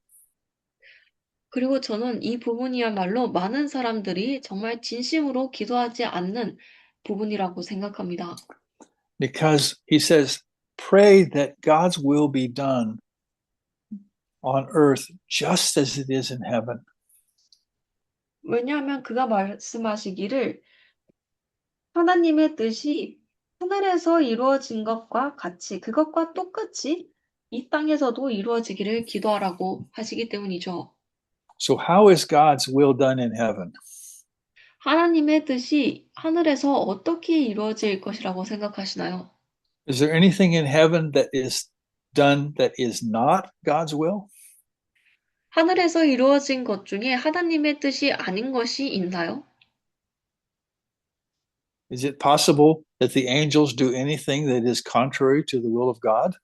그리고 저는 이 부분이야말로 많은 사람들이 정말 진심으로 기도하지 않는 부분이라고 생각합니다. Because he says, pray that God's will be done on earth just as it is in heaven. 왜냐하면 그가 말씀하시기를 하나님의 뜻이 하늘에서 이루어진 것과 같이, 그것과 똑같이 이 땅에서도 이루어지기를 기도하라고 하시기 때문이죠. So how is God's will done in heaven? 하나님의 뜻이 하늘에서 어떻게 이루어질 것이라고 생각하시나요? Is there anything in heaven that is done that is not God's will? 하늘에서 이루어진 것 중에 하나님의 뜻이 아닌 것이 있나요? Is it possible that the angels do anything that is contrary to the will of God?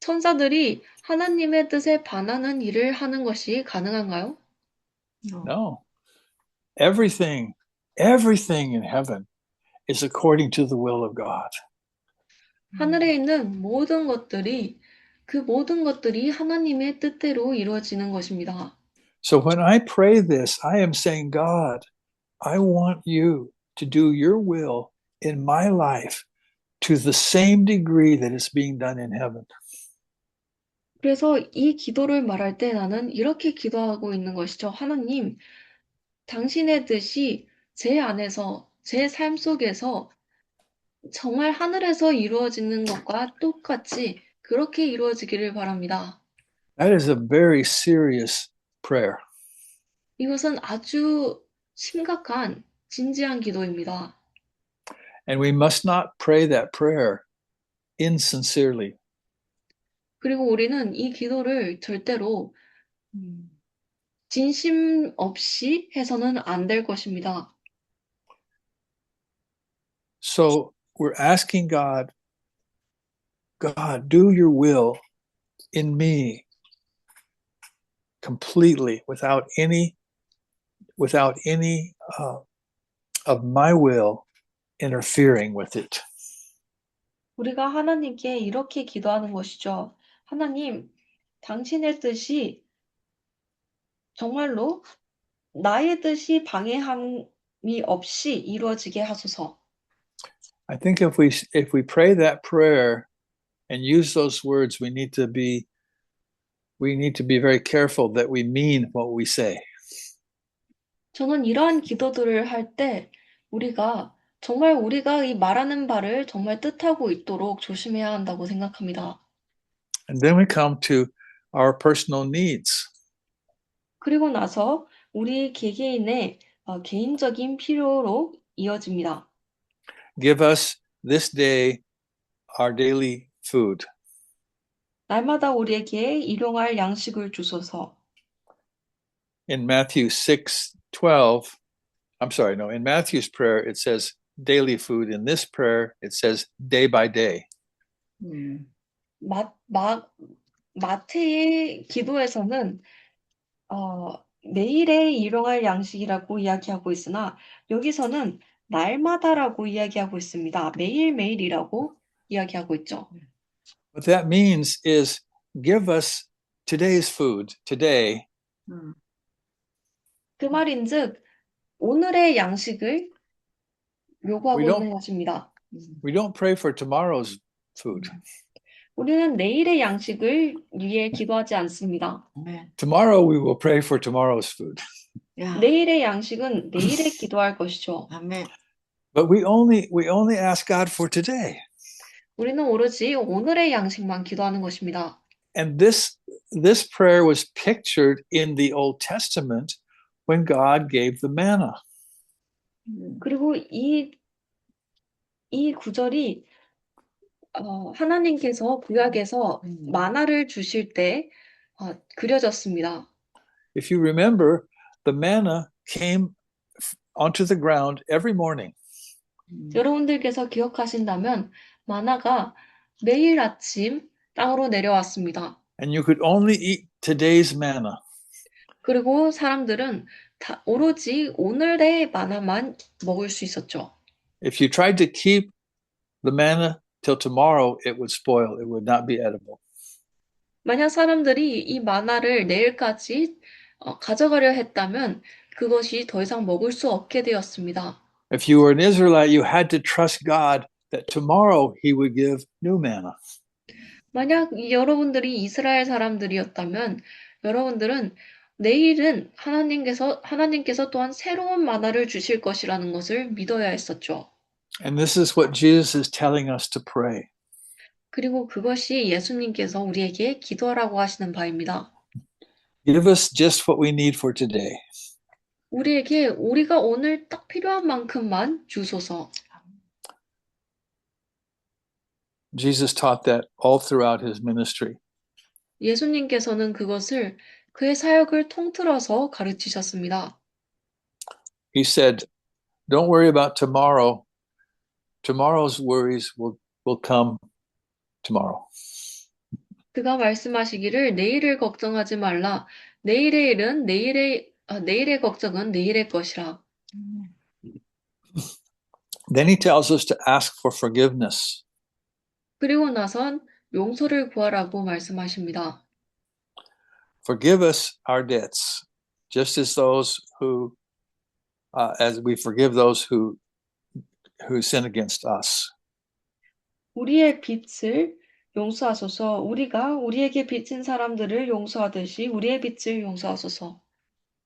천사들이 하나님의 뜻에 반하는 일을 하는 것이 가능한가요? No. No. Everything in heaven is according to the will of God. 하늘에 있는 그 모든 것들이 하나님의 뜻대로 이루어지는 것입니다. So when I pray this, I am saying, God, I want you to do your will in my life to the same degree that it's being done in heaven. 그래서 이 기도를 말할 때 나는 이렇게 기도하고 있는 것이죠. 하나님, 당신의 뜻이 제 안에서, 제 삶 속에서 정말 하늘에서 이루어지는 것과 똑같이 그렇게 이루어지기를 바랍니다. That is a very serious prayer. 이것은 아주 심각한, 진지한 기도입니다. And we must not pray that prayer insincerely. 그리고 우리는 이 기도를 절대로 진심 없이 해서는 안 될 것입니다. So we're asking God, God, do your will in me completely without any of my will interfering with it. 우리가 하나님께 이렇게 기도하는 것이죠. 하나님, 당신의 뜻이 정말로 나의 뜻이 방해함이 없이 이루어지게 하소서. I think if we pray that prayer and use those words, we need to be very careful that we mean what we say. 저는 이러한 기도들을 할 때 우리가 이 말하는 바를 정말 뜻하고 있도록 조심해야 한다고 생각합니다. And then we come to our personal needs. 그리고 나서 우리 개개인의 개인적인 필요로 이어집니다. Give us this day our daily food. 날마다 우리에게 일용할 양식을 주소서. In Matthew 6:12, in Matthew's prayer, it says daily food. In this prayer, it says day by day. 마태의 기도에서는 매일의 일용할 양식이라고 이야기하고 있으나 여기서는 날마다라고 이야기하고 있습니다. 매일매일이라고 이야기하고 있죠. What that means is give us today's food today. 그 말인즉 오늘의 양식을 요구하고 We don't- 있는 것입니다. We don't pray for tomorrow's food. 우리는 내일의 양식을 위해 기도하지 않습니다. Amen. Tomorrow we will pray for tomorrow's food. Yeah. 내일의 양식은 내일에 기도할 것이죠. Amen. But we only ask God for today. 우리는 오로지 오늘의 양식만 기도하는 것입니다. And this prayer was pictured in the Old Testament when God gave the manna. 그리고 이 구절이 하나님께서 구약에서 마나를 주실 때 그려졌습니다. If you remember, the manna came onto the ground every morning. 여러분들께서 기억하신다면 마나가 매일 아침 땅으로 내려왔습니다. And you could only eat today's manna. 그리고 사람들은 다 오로지 오늘의 마나만 먹을 수 있었죠. If you tried to keep the manna till tomorrow, it would spoil. It would not be edible. 만약 사람들이 이 마나를 내일까지 가져가려 했다면 그것이 더 이상 먹을 수 없게 되었습니다. If you were an Israelite, you had to trust God that tomorrow he would give new manna. 만약 여러분들이 이스라엘 사람들이었다면 여러분들은 내일은 하나님께서 또한 새로운 마나를 주실 것이라는 것을 믿어야 했었죠. And this is what Jesus is telling us to pray. 그리고 그것이 예수님께서 우리에게 기도하라고 하시는 바입니다. Give us just what we need for today. 우리에게 우리가 오늘 딱 필요한 만큼만 주소서. Jesus taught that all throughout his ministry. 예수님께서는 그것을 그의 사역을 통틀어서 가르치셨습니다. He said, don't worry about tomorrow. Tomorrow's worries will come tomorrow. 그가 말씀하시기를 내일을 걱정하지 말라. 내일의 일은 내일의 걱정은 내일의 것이라. Then he tells us to ask for forgiveness. 그리고 나선 용서를 구하라고 말씀하십니다. Forgive us our debts, just as as we forgive those who sin against us. 우리의 빚을 용서하소서. 우리가 우리에게 빚진 사람들을 용서하듯이 우리의 빚을 용서하소서.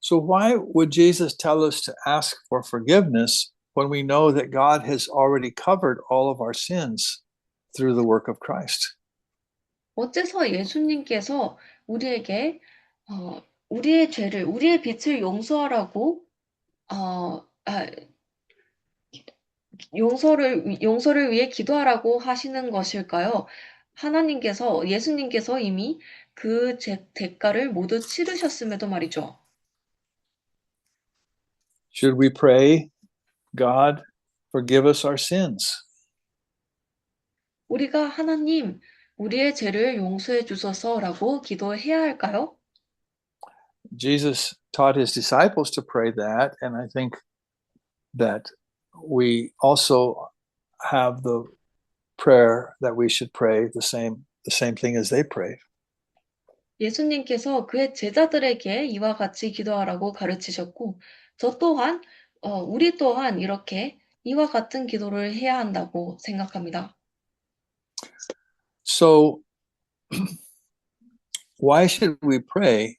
So why would Jesus tell us to ask for forgiveness when we know that God has already covered all of our sins through the work of Christ? 어째서 예수님께서 우리에게 우리의 죄를, 우리의 빚을 용서하라고 용서를 위해 기도하라고 하시는 것일까요? 예수님께서 이미 그 대가를 모두 치르셨음에도 말이죠. Should we pray, God, forgive us our sins? 우리가 하나님, 우리의 죄를 용서해 주소서라고 기도해야 할까요? Jesus taught his disciples to pray that, and I think that we also have the prayer that we should pray the same thing as they prayed. 예수님께서 그의 제자들에게 이와 같이 기도하라고 가르치셨고, 우리 또한 이렇게 이와 같은 기도를 해야 한다고 생각합니다. So, why should we pray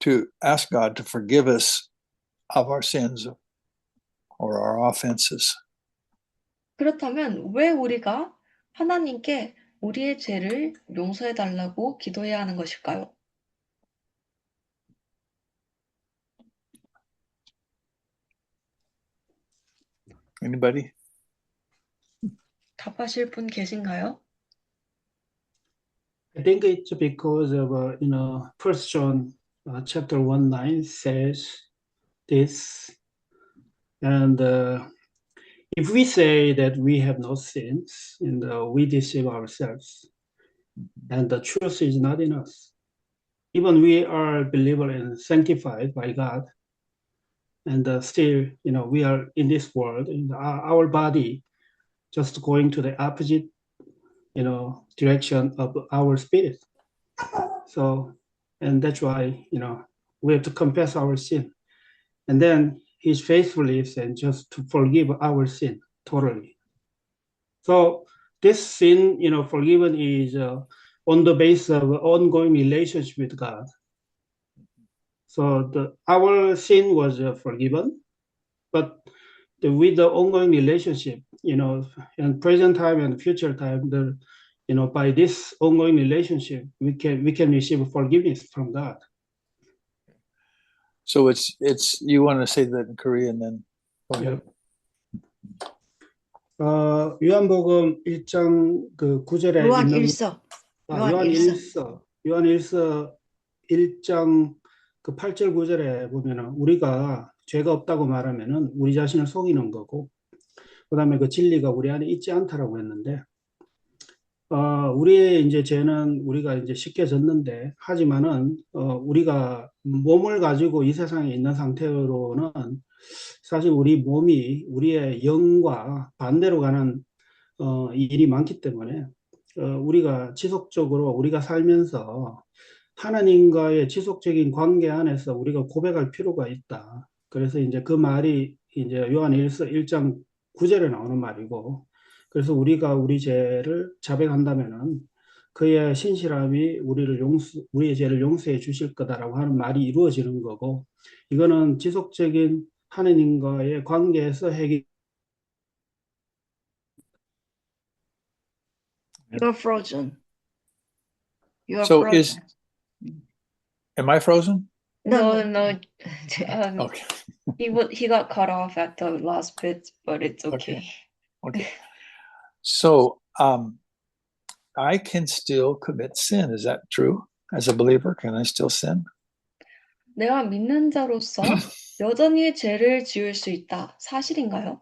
to ask God to forgive us of our sins or our offenses? 그렇다면 왜 우리가 하나님께 우리의 죄를 용서해 달라고 기도해야 하는 것일까요? Anybody? 답하실 분 계신가요? I think it's because of, First John chapter 1:9 says this, and if we say that we have no sins, and we deceive ourselves, and the truth is not in us. Even we are believers and sanctified by God, and still, we are in this world, in our body, just going to the opposite, direction of our spirit. So, and that's why, we have to confess our sin. And then he's faithful and just to forgive our sin totally. So this sin, forgiven is on the basis of ongoing relationship with God. So our sin was forgiven, but with the ongoing relationship, in present time and future time, by this ongoing relationship, we can receive forgiveness from God. So it's you want to say that in Korean then? Yeah. 요한복음 1장 그 9절에 요한 있는 1서. 요한 1장 그 8절 9절에 보면은 우리가 죄가 없다고 말하면은 우리 자신을 속이는 거고, 그다음에 그 진리가 우리 안에 있지 않다라고 했는데, 우리의 이제 죄는 우리가 이제 쉽게 졌는데, 하지만은 우리가 몸을 가지고 이 세상에 있는 상태로는 사실 우리 몸이 우리의 영과 반대로 가는 일이 많기 때문에 우리가 지속적으로 우리가 살면서 하나님과의 지속적인 관계 안에서 우리가 고백할 필요가 있다. 그래서 이제 그 말이 이제 요한 1장 9절에 나오는 말이고, 그래서 우리가 우리 죄를 자백한다면은 그의 신실함이 우리의 죄를 용서해 주실 거다라고 하는 말이 이루어지는 거고, 이거는 지속적인 하나님과의 관계에서 You're frozen. You're So frozen. am I frozen? No, no. Okay. He got cut off at the last bit, but it's okay. Okay. So I can still commit sin. Is that true? As a believer, can I still sin? 내가 믿는 자로서 여전히 죄를 지을 수 있다. 사실인가요?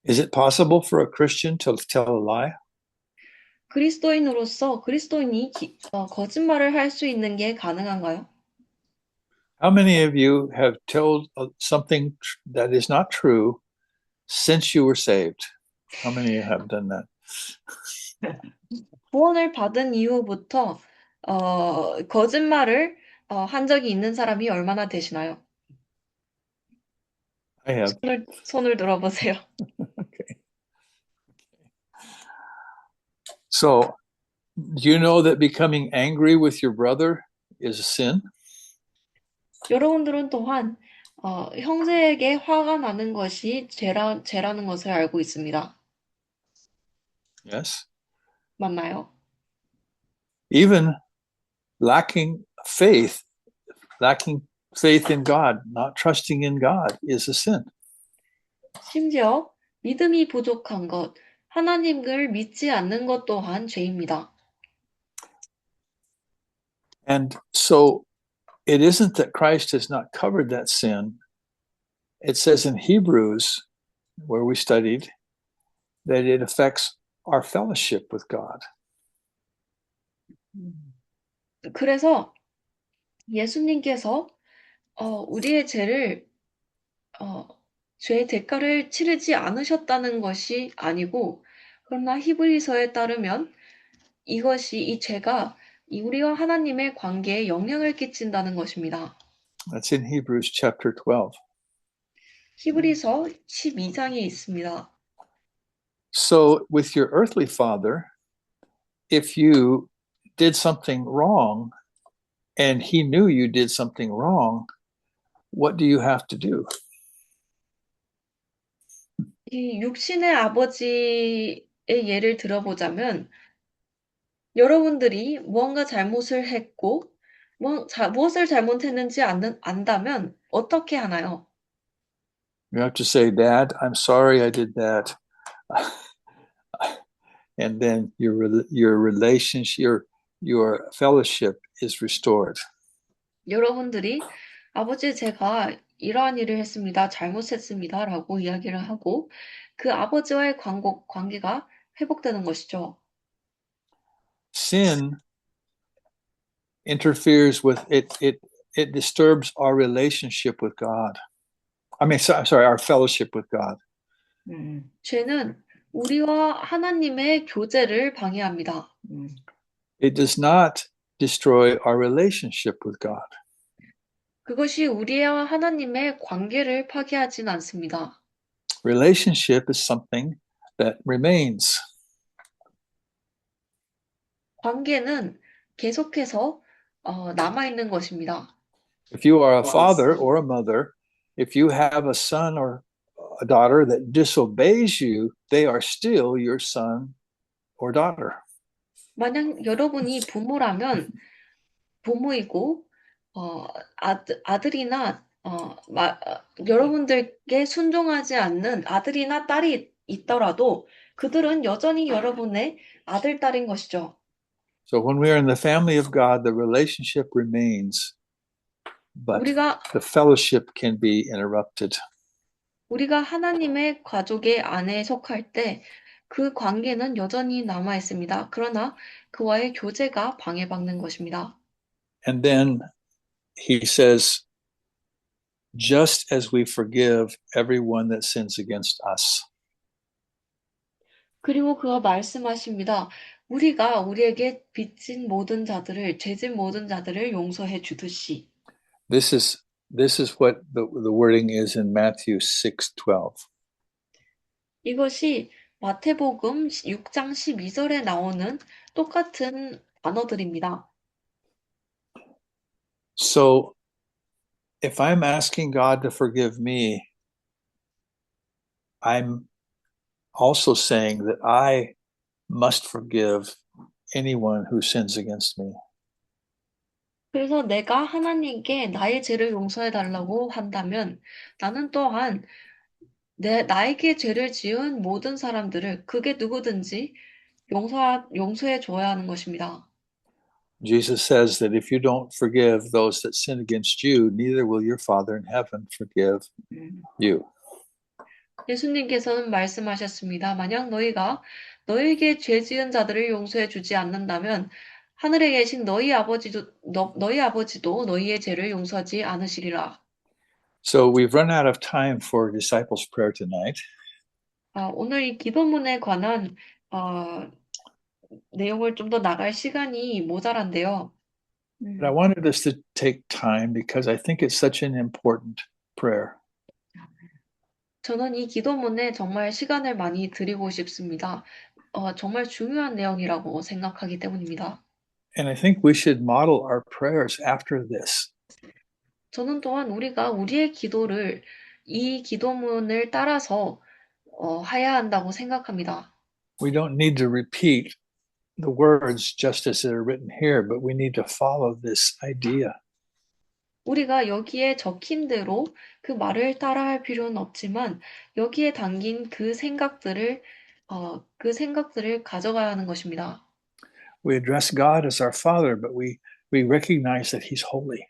Is it possible for a Christian to tell a lie? 그리스도인으로서 그리스도인이 거짓말을 할 수 있는 게 가능한가요? How many of you have told something that is not true since you were saved? How many of you have done that? 구원을 받은 이후부터 거짓말을 한 적이 있는 사람이 얼마나 되시나요? I have. 손을 들어보세요. Okay. So, do you know that becoming angry with your brother is a sin? 여러분들은 또한 형제에게 화가 나는 것이 죄라는 것을 알고 있습니다. Yes. 맞나요? Even lacking faith in God, not trusting in God is a sin. 심지어 믿음이 부족한 것, 하나님을 믿지 않는 것 또한 죄입니다. And so it isn't that Christ has not covered that sin. It says in Hebrews, where we studied, that it affects our fellowship with God. 그래서 예수님께서 우리의 죄의 대가를 치르지 않으셨다는 것이 아니고, 그러나 히브리서에 따르면 이 죄가 우리와 하나님의 관계에 영향을 끼친다는 것입니다. That's in Hebrews chapter 12. 히브리서 12장에 있습니다. So with your earthly father, if you did something wrong and he knew you did something wrong, what do you have to do? 이 육신의 아버지의 예를 들어보자면, 여러분들이 무언가 잘못을 했고, 무엇을 잘못했는지 안다면 어떻게 하나요? You have to say, Dad, I'm sorry I did that. And then your relationship, your fellowship is restored. 여러분들이 아버지 제가 이러한 일을 했습니다. 잘못했습니다. 라고 이야기를 하고 그 아버지와의 관계가 회복되는 것이죠. Sin interferes with it. It disturbs our relationship with God. Sorry, our fellowship with God. 죄는 우리와 하나님의 교제를 방해합니다. It does not destroy our relationship with God. 그것이 우리와 하나님의 관계를 파괴하진 않습니다. Relationship is something that remains. 관계는 계속해서 남아있는 것입니다. If you are a father or a mother, if you have a son or a daughter that disobeys you, they are still your son or daughter. 만약 여러분이 부모이고 아들이나 여러분들께 순종하지 않는 아들이나 딸이 있더라도 그들은 여전히 여러분의 아들, 딸인 것이죠. So when we are in the family of God, the relationship remains, but the fellowship can be interrupted. 우리가 하나님의 가족의 안에 속할 때 그 관계는 여전히 남아 있습니다. 그러나 그와의 교제가 방해받는 것입니다. And then he says, just as we forgive everyone that sins against us. 그리고 그가 말씀하십니다. 우리가 우리에게 죄진 모든 자들을 용서해 주듯이. This is what the wording is in Matthew 6:12. 이것이 마태복음 6장 12절에 나오는 똑같은 단어들입니다. So if I'm asking God to forgive me, I'm also saying that I must forgive anyone who sins against me. 그래서 내가 하나님께 나의 죄를 용서해 달라고 한다면 나는 또한 나에게 죄를 지은 모든 사람들을 그게 누구든지 용서해 줘야 하는 것입니다. Jesus says that if you don't forgive those that sin against you, neither will your Father in heaven forgive you. 예수님께서는 말씀하셨습니다. 만약 너희가 너에게 죄 지은 자들을 용서해 주지 않는다면 하늘에 계신 너희 아버지도 너희의 죄를 용서하지 않으시리라. So we've run out of time for disciples' prayer tonight. 오늘 이 기도문에 관한 내용을 좀 더 나갈 시간이 모자란데요. But I wanted us to take time because I think it's such an important prayer. 저는 이 기도문에 정말 시간을 많이 드리고 싶습니다. 정말 중요한 내용이라고 생각하기 때문입니다. And I think we should model our prayers after this. 저는 또한 우리가 우리의 기도를 이 기도문을 따라서 해야 한다고 생각합니다. We don't need to repeat the words just as they're written here, but we need to follow this idea. 우리가 여기에 적힌 대로 그 말을 따라할 필요는 없지만 여기에 담긴 그 생각들을 가져가야 하는 것입니다. We address God as our Father, but we recognize that He's holy.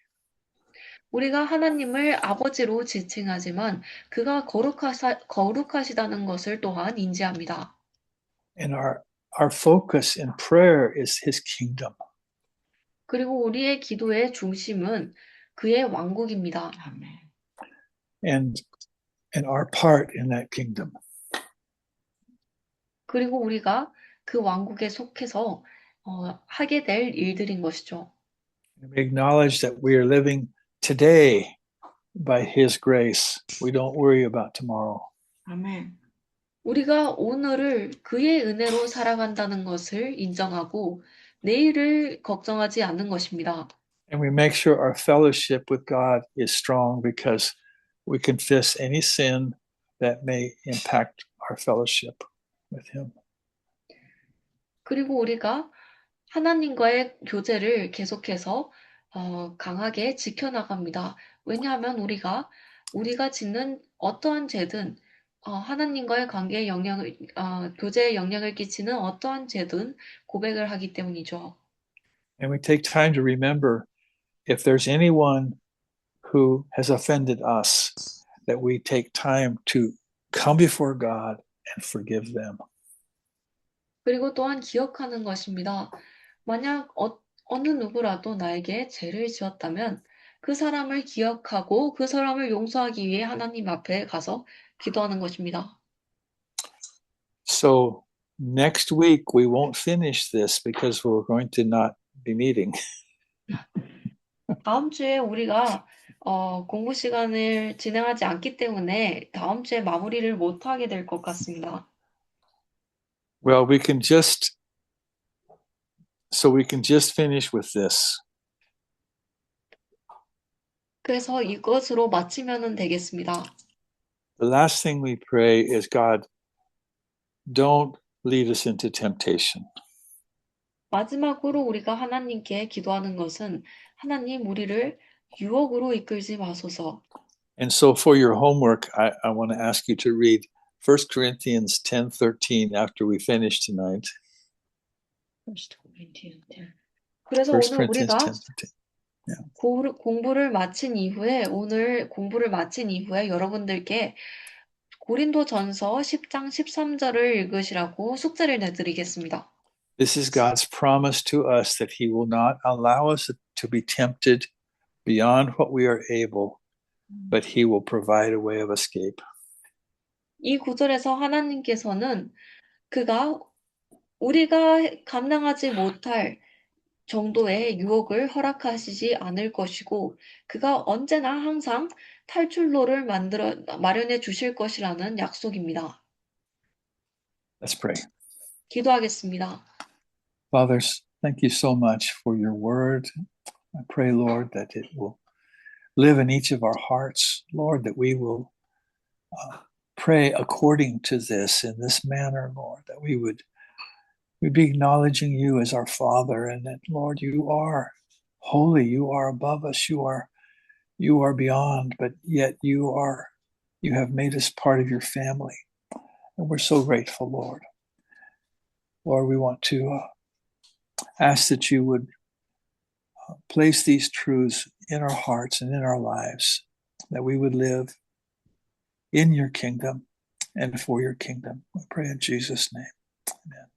우리가 하나님을 아버지로 지칭하지만 그가 거룩하시다는 것을 또한 인지합니다. And our focus in prayer is His kingdom. 그리고 우리의 기도의 중심은 그의 왕국입니다. And our part in that kingdom. 그리고 우리가 그 왕국에 속해서 하게 될 일들인 것이죠. We acknowledge that we are living today by His grace. We don't worry about tomorrow. 아멘. 우리가 오늘을 그의 은혜로 살아간다는 것을 인정하고 내일을 걱정하지 않는 것입니다. And we make sure our fellowship with God is strong because we confess any sin that may impact our fellowship with Him. 그리고 우리가 하나님과의 교제를 계속해서 강하게 지켜나갑니다. 왜냐하면 우리가 짓는 어떠한 죄든 하나님과의 관계에 교제에 영향을 끼치는 어떠한 죄든 고백을 하기 때문이죠. And we take time to remember if there's anyone who has offended us, that we take time to come before God and forgive them. 그리고 또한 기억하는 것입니다. 만약 어느 누구라도 나에게 죄를 지었다면 그 사람을 기억하고 그 사람을 용서하기 위해 하나님 앞에 가서 기도하는 것입니다. So next week we won't finish this because we're going to not be meeting. 다음 주에 우리가 공부 시간을 진행하지 않기 때문에 다음 주에 마무리를 못하게 될 것 같습니다. Well, we can just finish with this. 그래서 이것으로 마치면 되겠습니다. The last thing we pray is, God, don't lead us into temptation. 마지막으로 우리가 하나님께 기도하는 것은 하나님 우리를 유혹으로 이끌지 마소서. And so for your homework, I want to ask you to read 1 Corinthians 10:13 after we finish tonight. 그래서 1 오늘 Corinthians 우리가 10:13. 공부를 마친 이후에 여러분들께 고린도전서 10장 13절을 읽으시라고 숙제를 내드리겠습니다. This is God's promise to us that He will not allow us to be tempted beyond what we are able, but He will provide a way of escape. 이 구절에서 하나님께서는 그가 우리가 감당하지 못할 정도의 유혹을 허락하시지 않을 것이고 그가 언제나 항상 탈출로를 마련해 주실 것이라는 약속입니다. Let's pray. 기도하겠습니다. Fathers, thank you so much for your word. I pray, Lord, that it will live in each of our hearts. Lord, that we will pray according to this, in this manner, Lord, that we'd be acknowledging you as our Father, and that, Lord, you are holy, you are above us, you are beyond, but yet you have made us part of your family. And we're so grateful, Lord. Lord, we want to ask that you would place these truths in our hearts and in our lives, that we would live in your kingdom and for your kingdom. We pray in Jesus' name. Amen.